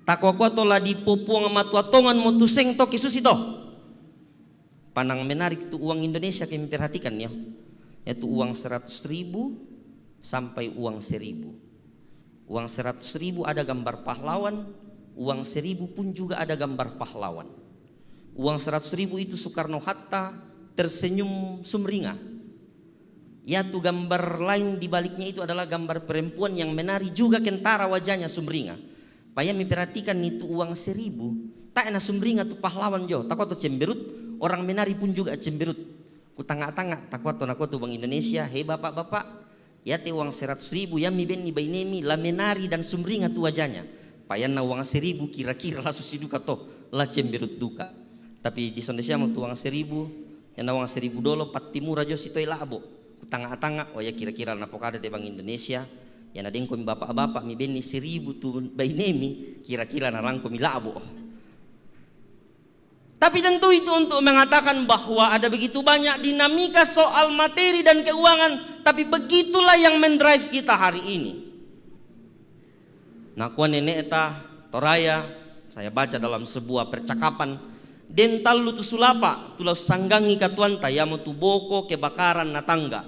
Takwa tola di popuang matua tongan motuseng to kisusito. Panang menarik tu uang Indonesia kami perhatikan ya. Yaitu uang 100.000 sampai uang 1.000. Uang 100.000 ada gambar pahlawan, uang 1.000 pun juga ada gambar pahlawan. Uang 100.000 itu Soekarno Hatta tersenyum sumringah. Ya tu gambar lain di baliknya itu adalah gambar perempuan yang menari juga kentara wajahnya sumringah. Paya memperhatikan itu uang 1.000. Tak enak sumringah tu pahlawan jo. Takut tu cemberut. Orang menari pun juga cemberut. Ku tangga-tangga. Takut tu Bank Indonesia. Hei bapak-bapak. Ya te uang 100.000 ya mi ben ni bainemi la menari dan sumringah tu wajahnya. Paya na uang 1.000 kira-kira la susi duka to la cemberut duka. Tapi di Indonesia mau tu uang 1.000 Yang nawang 1000 dolo pati murah jo sitoi labo. Tanga-tanga, oh ya kira-kira napokada te bang Indonesia. Yang nadeng komi bapak-bapak mi beni 1000 tu bainemi, kira-kira narang komi labo. Tapi tentu itu untuk mengatakan bahwa ada begitu banyak dinamika soal materi dan keuangan. Tapi begitulah yang mendrive kita hari ini. Nakuan nenek eta Toraya, saya baca dalam sebuah percakapan. Dental lu tu sulapa, tulau sanggangi katuanta, ya mau tuboko kebakaran na tangga.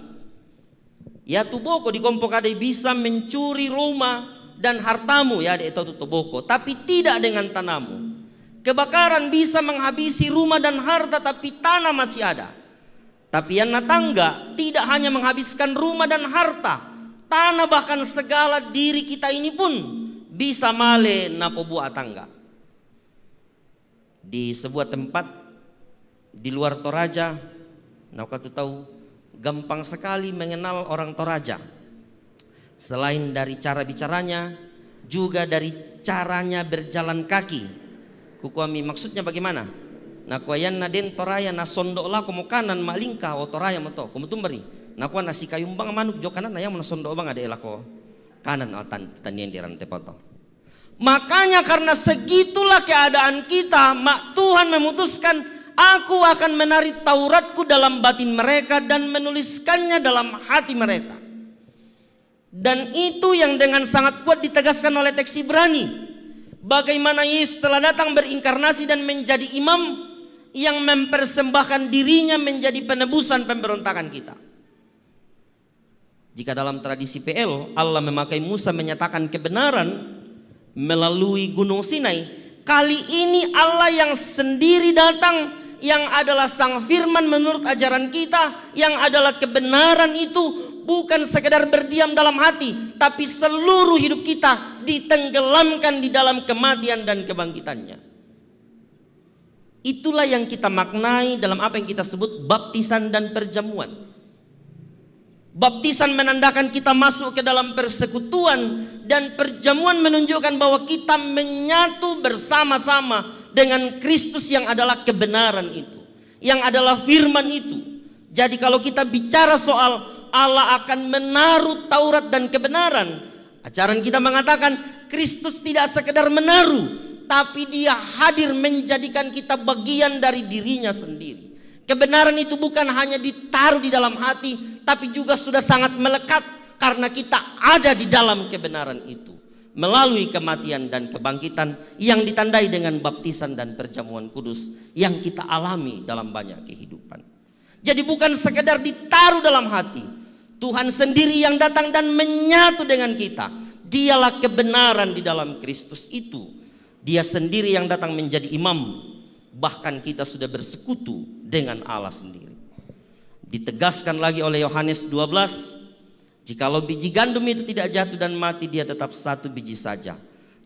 Ya tuboko di kompok ada bisa mencuri rumah dan hartamu, ya ada itu tuboko. Tapi tidak dengan tanahmu. Kebakaran bisa menghabisi rumah dan harta tapi tanah masih ada. Tapi yang tangga tidak hanya menghabiskan rumah dan harta, tanah bahkan segala diri kita ini pun bisa male napo buah tangga. Di sebuah tempat di luar Toraja, kau tahu gampang sekali mengenal orang Toraja. Selain dari cara bicaranya, juga dari caranya berjalan kaki. Kukuami maksudnya bagaimana? Nakuayan na den Toraya na sondok la komo kanan malingka o Toraya mo to komo tumbari. Nakuan nasi kayumbang manuk jo kanan na yang mana sondok bang ada elako kanan o tanian di rantai poto. Makanya karena segitulah keadaan kita, Tuhan memutuskan aku akan menarik Tauratku dalam batin mereka dan menuliskannya dalam hati mereka. Dan itu yang dengan sangat kuat ditegaskan oleh teks Ibrani. Bagaimana Yesus telah datang berinkarnasi dan menjadi imam yang mempersembahkan dirinya menjadi penebusan pemberontakan kita. Jika dalam tradisi PL Allah memakai Musa menyatakan kebenaran melalui Gunung Sinai, kali ini Allah yang sendiri datang, yang adalah sang firman menurut ajaran kita, yang adalah kebenaran itu bukan sekedar berdiam dalam hati, tapi seluruh hidup kita ditenggelamkan di dalam kematian dan kebangkitannya. Itulah yang kita maknai dalam apa yang kita sebut baptisan dan perjamuan. Baptisan menandakan kita masuk ke dalam persekutuan, dan perjamuan menunjukkan bahwa kita menyatu bersama-sama dengan Kristus yang adalah kebenaran itu, yang adalah firman itu. Jadi kalau kita bicara soal Allah akan menaruh Taurat dan kebenaran, ajaran kita mengatakan Kristus tidak sekedar menaruh, tapi dia hadir menjadikan kita bagian dari dirinya sendiri. Kebenaran itu bukan hanya ditaruh di dalam hati, tapi juga sudah sangat melekat karena kita ada di dalam kebenaran itu melalui kematian dan kebangkitan yang ditandai dengan baptisan dan perjamuan kudus yang kita alami dalam banyak kehidupan. Jadi bukan sekedar ditaruh dalam hati, Tuhan sendiri yang datang dan menyatu dengan kita. Dialah kebenaran di dalam Kristus itu. Dia sendiri yang datang menjadi imam. Bahkan kita sudah bersekutu dengan Allah sendiri. Ditegaskan lagi oleh Yohanes 12, jikalau biji gandum itu tidak jatuh dan mati, dia tetap satu biji saja.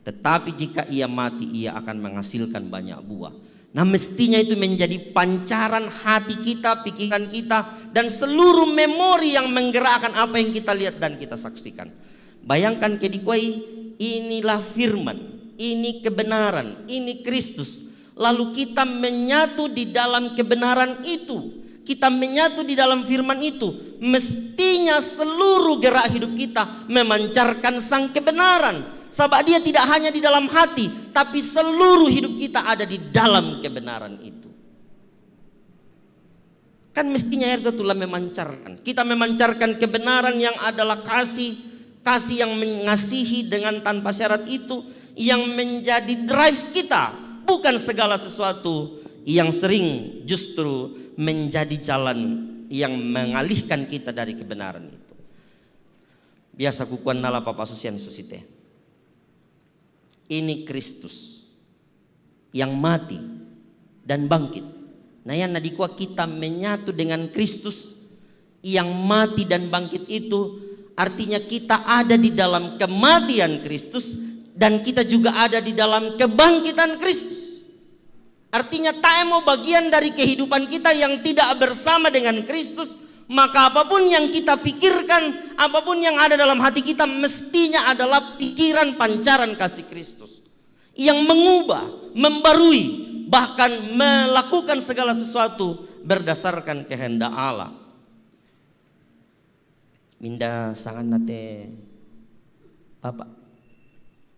Tetapi jika ia mati, ia akan menghasilkan banyak buah. Nah, mestinya itu menjadi pancaran hati kita, pikiran kita, dan seluruh memori yang menggerakkan apa yang kita lihat dan kita saksikan. Bayangkan kedikuai, inilah firman, ini kebenaran, ini Kristus. Lalu kita menyatu di dalam kebenaran itu, kita menyatu di dalam firman itu. Mestinya seluruh gerak hidup kita memancarkan sang kebenaran. Sebab dia tidak hanya di dalam hati, tapi seluruh hidup kita ada di dalam kebenaran itu. Kan mestinya itu telah memancarkan. Kita memancarkan kebenaran yang adalah kasih, kasih yang mengasihi dengan tanpa syarat itu, yang menjadi drive kita. Bukan segala sesuatu yang sering justru menjadi jalan yang mengalihkan kita dari kebenaran itu. Biasa kukuan nala papa susian susite. Ini Kristus yang mati dan bangkit. Nah yang nadikwa kita menyatu dengan Kristus yang mati dan bangkit itu, artinya kita ada di dalam kematian Kristus dan kita juga ada di dalam kebangkitan Kristus. Artinya taemo bagian dari kehidupan kita yang tidak bersama dengan Kristus, maka apapun yang kita pikirkan, apapun yang ada dalam hati kita mestinya adalah pikiran pancaran kasih Kristus yang mengubah, membarui, bahkan melakukan segala sesuatu berdasarkan kehendak Allah. Minda sangat nate Bapak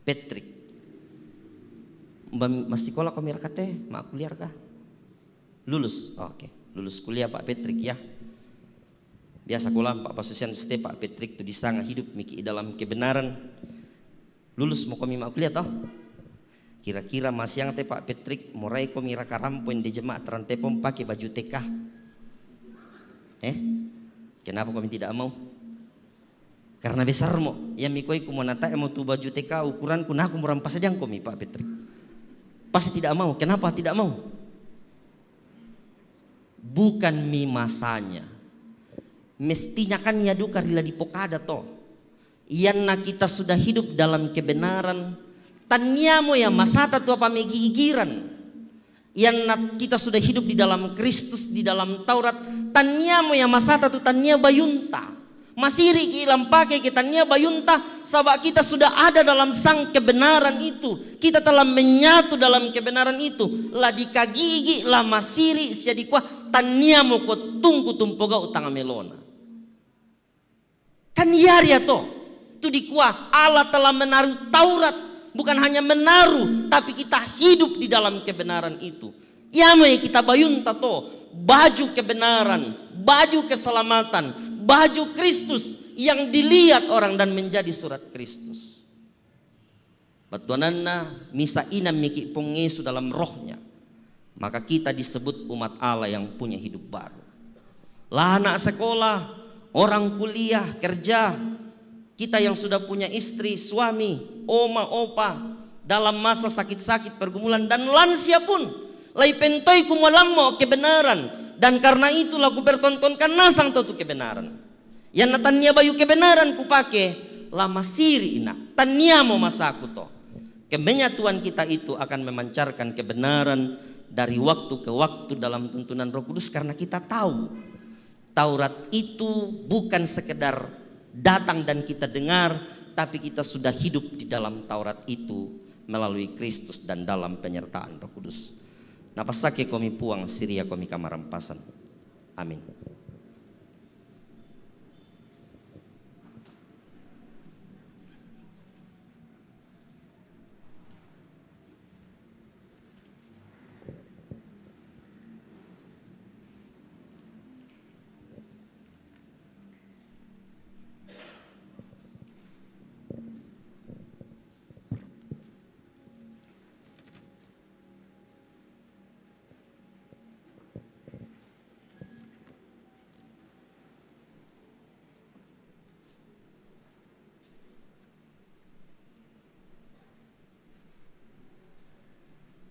Patrick masih sekolah kau mirka teh, mak kuliah kah? Lulus, oke. Lulus kuliah Pak Patrick ya. Biasa kuliah Pak Pasusian ste Pak Patrick tu disanga hidup miki dalam kebenaran. Lulus mau kami mak kuliah toh? Kira-kira masih yang teh Pak Patrick morai kau mira karampoin di jemaat terantepom pakai baju TK. Kenapa kami tidak mau? Karena besar mo, ya mikoi ku monata mau tu baju TK ukuran ku naku merampas saja komi Pak Patrick. Pasti tidak mau. Kenapa tidak mau? Bukan mi masanya. Mestinya kan ya duka rila di pokada to. Iyanna kita sudah hidup dalam kebenaran. Tanya mo ya masata tu apa megi igiran. Iyanna kita sudah hidup di dalam Kristus, di dalam Taurat. Tanya mo ya masata tu tanya bayunta. Masiri ilam pakai kita nia bayunta sabak kita sudah ada dalam sang kebenaran itu. Kita telah menyatu dalam kebenaran itu. La dikagigi la masiri siadi kuah tania mo ko tungku tumpoga utang melona. Kan yari to. Tu di kuah Allah telah menaruh Taurat, bukan hanya menaruh tapi kita hidup di dalam kebenaran itu. Ya mo kita bayunta to baju kebenaran, baju keselamatan, baju Kristus yang dilihat orang dan menjadi surat Kristus. Batuanana misa ina miki pongesu dalam rohnya. Maka kita disebut umat Allah yang punya hidup baru. Lah anak sekolah, orang kuliah, kerja, kita yang sudah punya istri, suami, oma, opa, dalam masa sakit-sakit pergumulan dan lansia pun lai pentoi kumalammo kebenaran. Dan karena itulah ku bertontonkan nasang tu kebenaran. Yang natanya bayu kebenaran ku pakai lama siri ina. Tanya mo masaku to. Kemenyatuan kita itu akan memancarkan kebenaran dari waktu ke waktu dalam tuntunan Roh Kudus karena kita tahu Taurat itu bukan sekedar datang dan kita dengar, tapi kita sudah hidup di dalam Taurat itu melalui Kristus dan dalam penyertaan Roh Kudus. Napasake komi puang siria komi kamarampasan. Amin.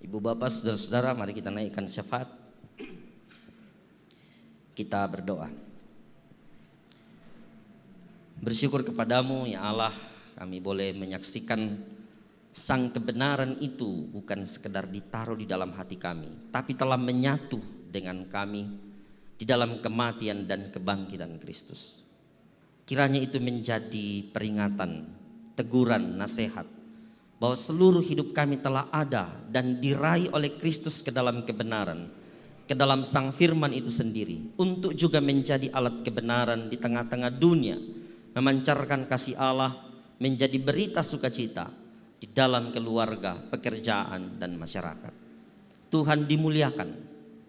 Ibu bapak saudara-saudara, mari kita naikkan syafaat. Kita berdoa. Bersyukur kepadamu ya Allah, kami boleh menyaksikan sang kebenaran itu bukan sekedar ditaruh di dalam hati kami, tapi telah menyatu dengan kami di dalam kematian dan kebangkitan Kristus. Kiranya itu menjadi peringatan, teguran, nasihat bahwa seluruh hidup kami telah ada dan diraih oleh Kristus ke dalam kebenaran, ke dalam sang firman itu sendiri, untuk juga menjadi alat kebenaran di tengah-tengah dunia, memancarkan kasih Allah, menjadi berita sukacita di dalam keluarga, pekerjaan, dan masyarakat. Tuhan dimuliakan,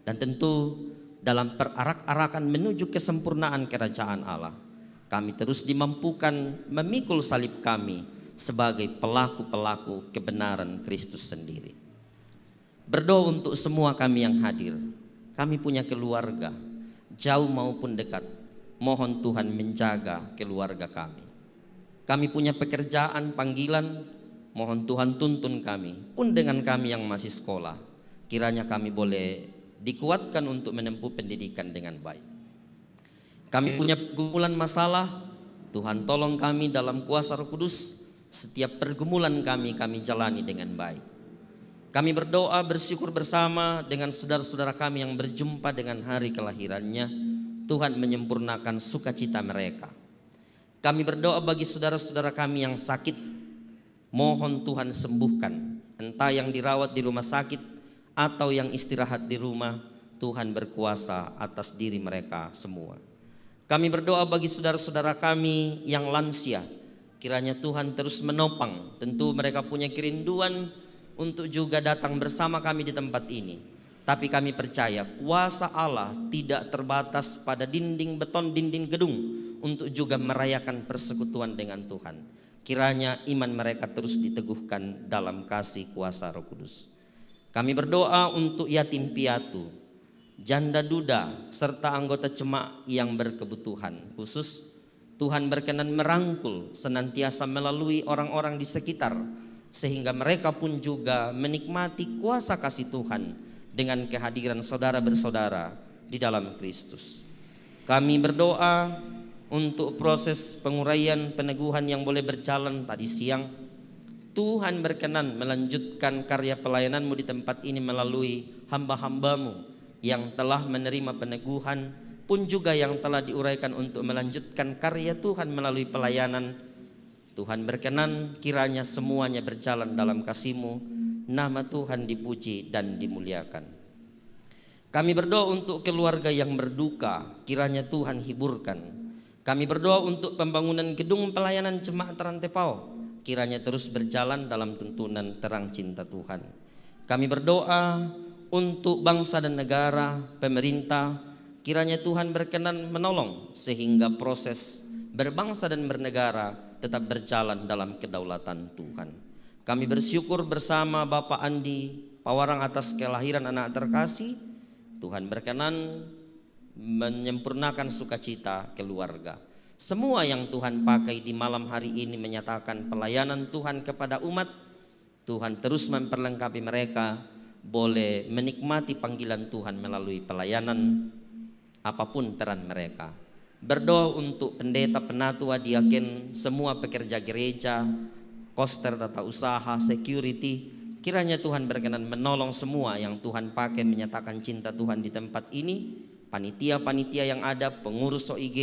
dan tentu dalam perarak-arakan menuju kesempurnaan kerajaan Allah, kami terus dimampukan memikul salib kami sebagai pelaku-pelaku kebenaran Kristus sendiri. Berdoa untuk semua kami yang hadir. Kami punya keluarga, jauh maupun dekat. Mohon Tuhan menjaga keluarga kami. Kami punya pekerjaan, panggilan. Mohon Tuhan tuntun kami. Pun dengan kami yang masih sekolah, kiranya kami boleh dikuatkan untuk menempuh pendidikan dengan baik. Kami punya pergumulan masalah. Tuhan tolong kami dalam kuasa Roh Kudus. Setiap pergumulan kami jalani dengan baik. Kami berdoa bersyukur bersama dengan saudara-saudara kami yang berjumpa dengan hari kelahirannya. Tuhan menyempurnakan sukacita mereka. Kami berdoa bagi saudara-saudara kami yang sakit. Mohon Tuhan sembuhkan. Entah yang dirawat di rumah sakit atau yang istirahat di rumah. Tuhan berkuasa atas diri mereka semua. Kami berdoa bagi saudara-saudara kami yang lansia, kiranya Tuhan terus menopang. Tentu mereka punya kerinduan untuk juga datang bersama kami di tempat ini. Tapi kami percaya kuasa Allah tidak terbatas pada dinding beton, dinding gedung, untuk juga merayakan persekutuan dengan Tuhan. Kiranya iman mereka terus diteguhkan dalam kasih kuasa Roh Kudus. Kami berdoa untuk yatim piatu, janda duda, serta anggota jemaat yang berkebutuhan khusus. Tuhan berkenan merangkul senantiasa melalui orang-orang di sekitar, sehingga mereka pun juga menikmati kuasa kasih Tuhan dengan kehadiran saudara bersaudara di dalam Kristus. Kami berdoa untuk proses penguraian peneguhan yang boleh berjalan tadi siang. Tuhan berkenan melanjutkan karya pelayanan-Mu di tempat ini melalui hamba-hamba-Mu yang telah menerima peneguhan, pun juga yang telah diuraikan untuk melanjutkan karya Tuhan melalui pelayanan. Tuhan berkenan kiranya semuanya berjalan dalam kasih-Mu, nama Tuhan dipuji dan dimuliakan. Kami berdoa untuk keluarga yang berduka, kiranya Tuhan hiburkan. Kami berdoa untuk pembangunan gedung pelayanan jemaat Rantepao, kiranya terus berjalan dalam tuntunan terang cinta Tuhan. Kami berdoa untuk bangsa dan negara, pemerintah, kiranya Tuhan berkenan menolong sehingga proses berbangsa dan bernegara tetap berjalan dalam kedaulatan Tuhan. Kami bersyukur bersama Bapak Andi Pawarang atas kelahiran anak terkasih. Tuhan berkenan menyempurnakan sukacita keluarga. Semua yang Tuhan pakai di malam hari ini menyatakan pelayanan Tuhan kepada umat. Tuhan terus memperlengkapi mereka, boleh menikmati panggilan Tuhan melalui pelayanan apapun peran mereka. Berdoa untuk pendeta, penatua, diaken, semua pekerja gereja, koster, tata usaha, security. Kiranya Tuhan berkenan menolong semua yang Tuhan pakai menyatakan cinta Tuhan di tempat ini. Panitia-panitia yang ada, pengurus OIG,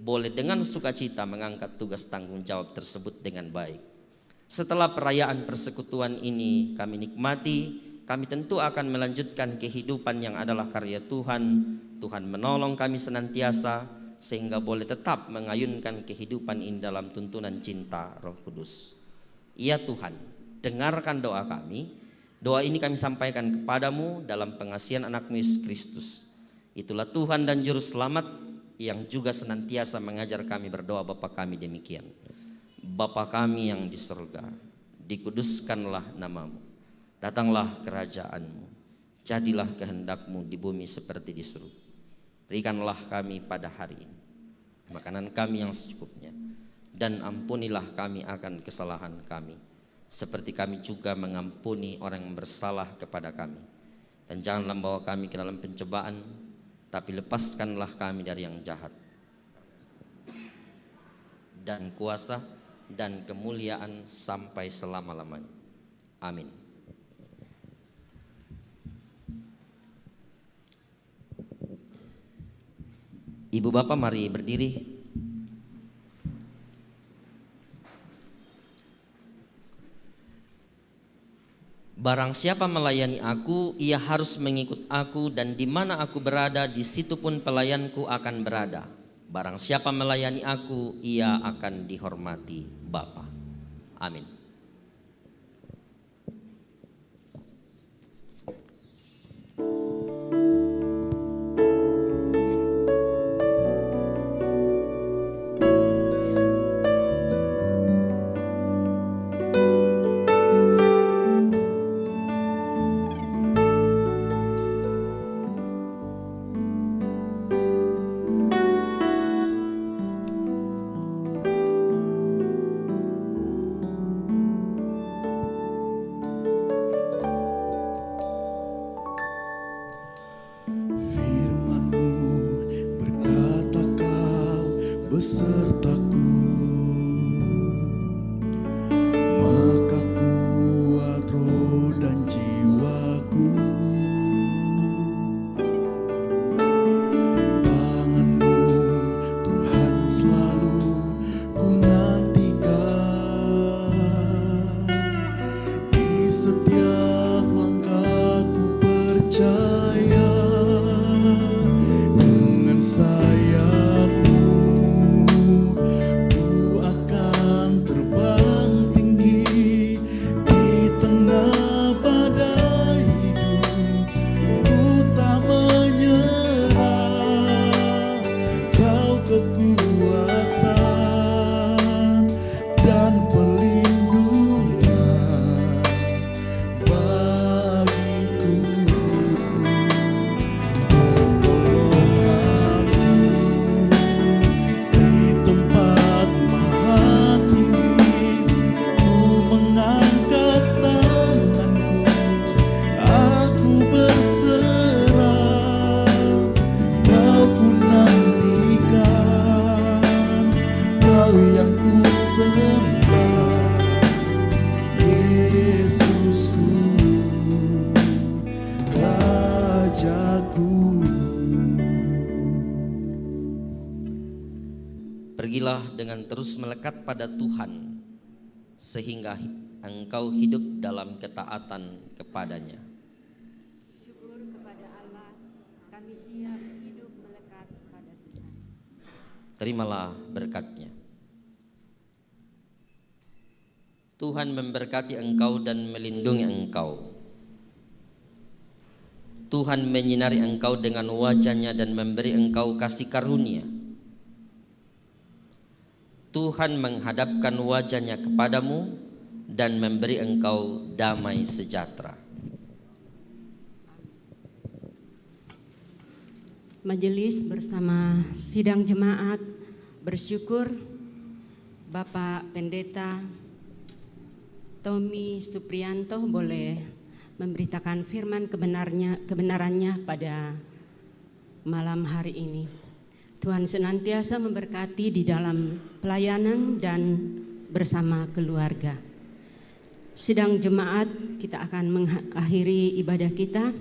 boleh dengan sukacita mengangkat tugas tanggung jawab tersebut dengan baik. Setelah perayaan persekutuan ini kami nikmati, kami tentu akan melanjutkan kehidupan yang adalah karya Tuhan. Tuhan menolong kami senantiasa sehingga boleh tetap mengayunkan kehidupan ini dalam tuntunan cinta Roh Kudus. Ya Tuhan, dengarkan doa kami. Doa ini kami sampaikan kepadamu dalam pengasihan anak-Mu Yesus Kristus. Itulah Tuhan dan Juru Selamat yang juga senantiasa mengajar kami berdoa Bapa kami demikian. Bapa kami yang di surga, dikuduskanlah nama-Mu, datanglah kerajaan-Mu, jadilah kehendak-Mu di bumi seperti di surga. Berikanlah kami pada hari ini makanan kami yang secukupnya, dan ampunilah kami akan kesalahan kami, seperti kami juga mengampuni orang yang bersalah kepada kami. Dan janganlah membawa kami ke dalam pencobaan, tapi lepaskanlah kami dari yang jahat. Dan kuasa dan kemuliaan sampai selama-lamanya. Amin. Ibu bapak mari berdiri. Barang siapa melayani aku, ia harus mengikut aku, dan di mana aku berada, di situ pun pelayanku akan berada. Barang siapa melayani aku, ia akan dihormati Bapa. Amin. besertaku, maka kuat roh dan jiwaku. Tangan-Mu Tuhan selalu ku nantikan, di setiap langkahku percaya. Pergilah dengan terus melekat pada Tuhan, sehingga engkau hidup dalam ketaatan kepadanya. Syukur kepada Allah, kami siap hidup melekat pada Tuhan. Terimalah berkat-Nya. Tuhan memberkati engkau dan melindungi engkau. Tuhan menyinari engkau dengan wajah-Nya dan memberi engkau kasih karunia. Tuhan menghadapkan wajah-Nya kepadamu dan memberi engkau damai sejahtera. Majelis bersama sidang jemaat bersyukur Bapak Pendeta Tommy Suprianto boleh memberitakan firman kebenarannya pada malam hari ini. Tuhan senantiasa memberkati di dalam pelayanan dan bersama keluarga. Sidang jemaat, kita akan mengakhiri ibadah kita.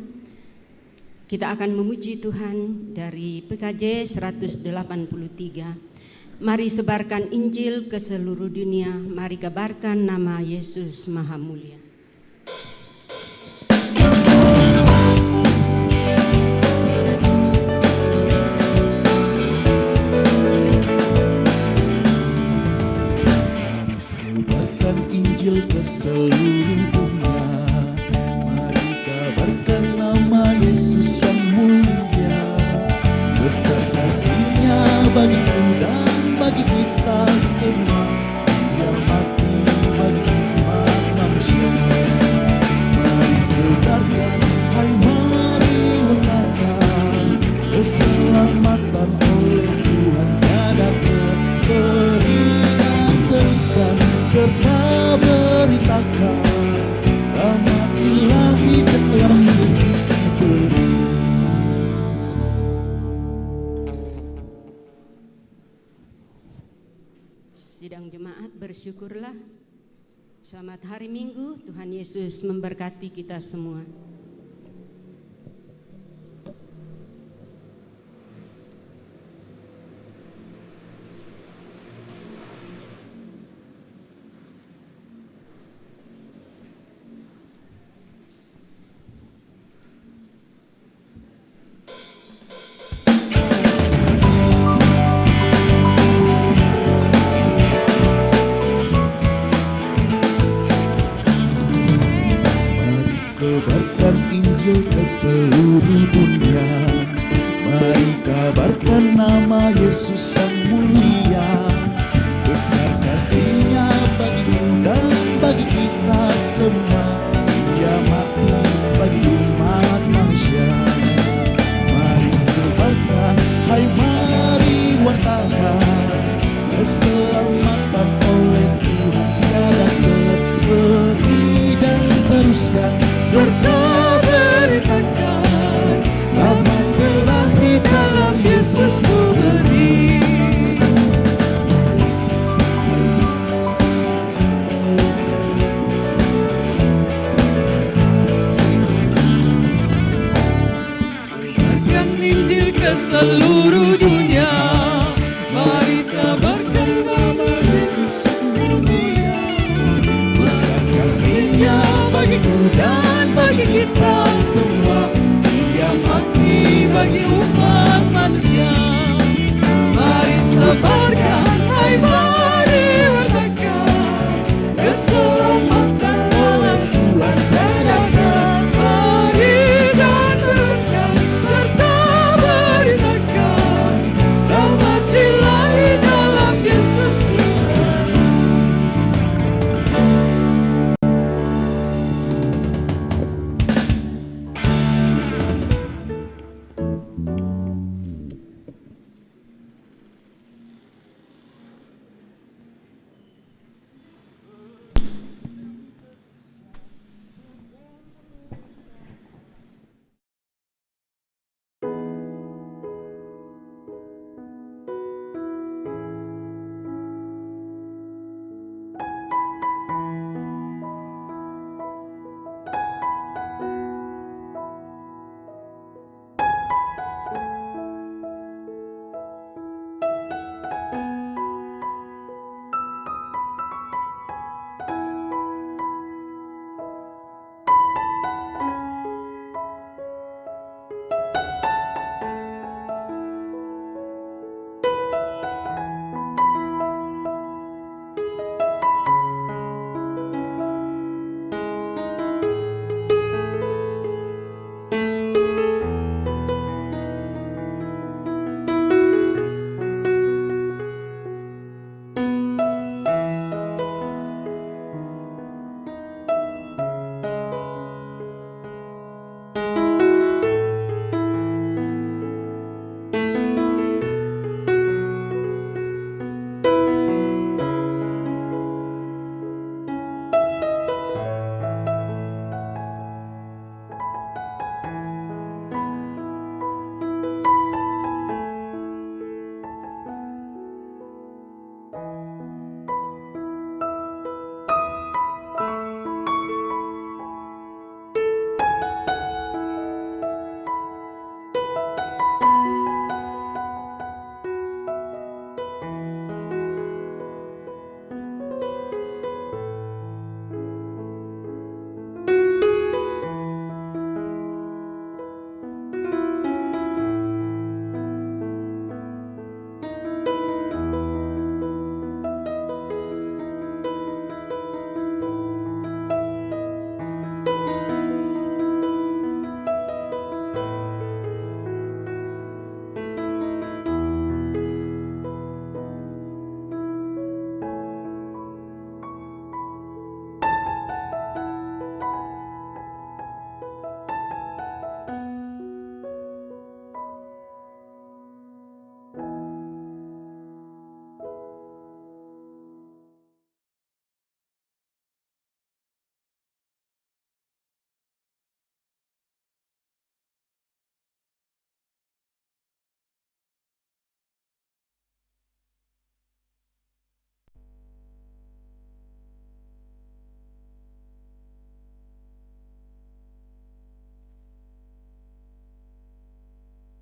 Kita akan memuji Tuhan dari PKJ 183. Mari sebarkan Injil ke seluruh dunia. Mari kabarkan nama Yesus Maha Mulia. Mari sebarkan Injil ke seluruh dunia. Mari kabarkan nama Yesus yang mulia. Besar kasih-Nya bagiku dan bagi kita semua. Dia mati bagi umat manusia. Mari sebarkan, hai mari wartakan keselamatan oleh Tuhan tiada teri, dan teruskan serta beritakan rahmat ilahi dalam Yesus beri. Sidang jemaat bersyukurlah. Selamat hari Minggu, Tuhan Yesus memberkati kita semua. Sebarkan Injil ke seluruh dunia. Mari kabarkan nama Yesus yang mulia. Besar kasih-Nya bagimu dan bagi kita semua. Dia mati bagi umat manusia. Mari sebarkan, hai mari wartakan keselamatan oleh Tuhan tiada teri, dan teruskan serta beritakan rahmat ilahi dalam Yesus memberi. Sebarkan Injil ke seluruh dunia. Mari kabarkan nama Yesus yang mulia. Besar kasih-Nya bagiku dan bagi kita semua. Dia mati bagi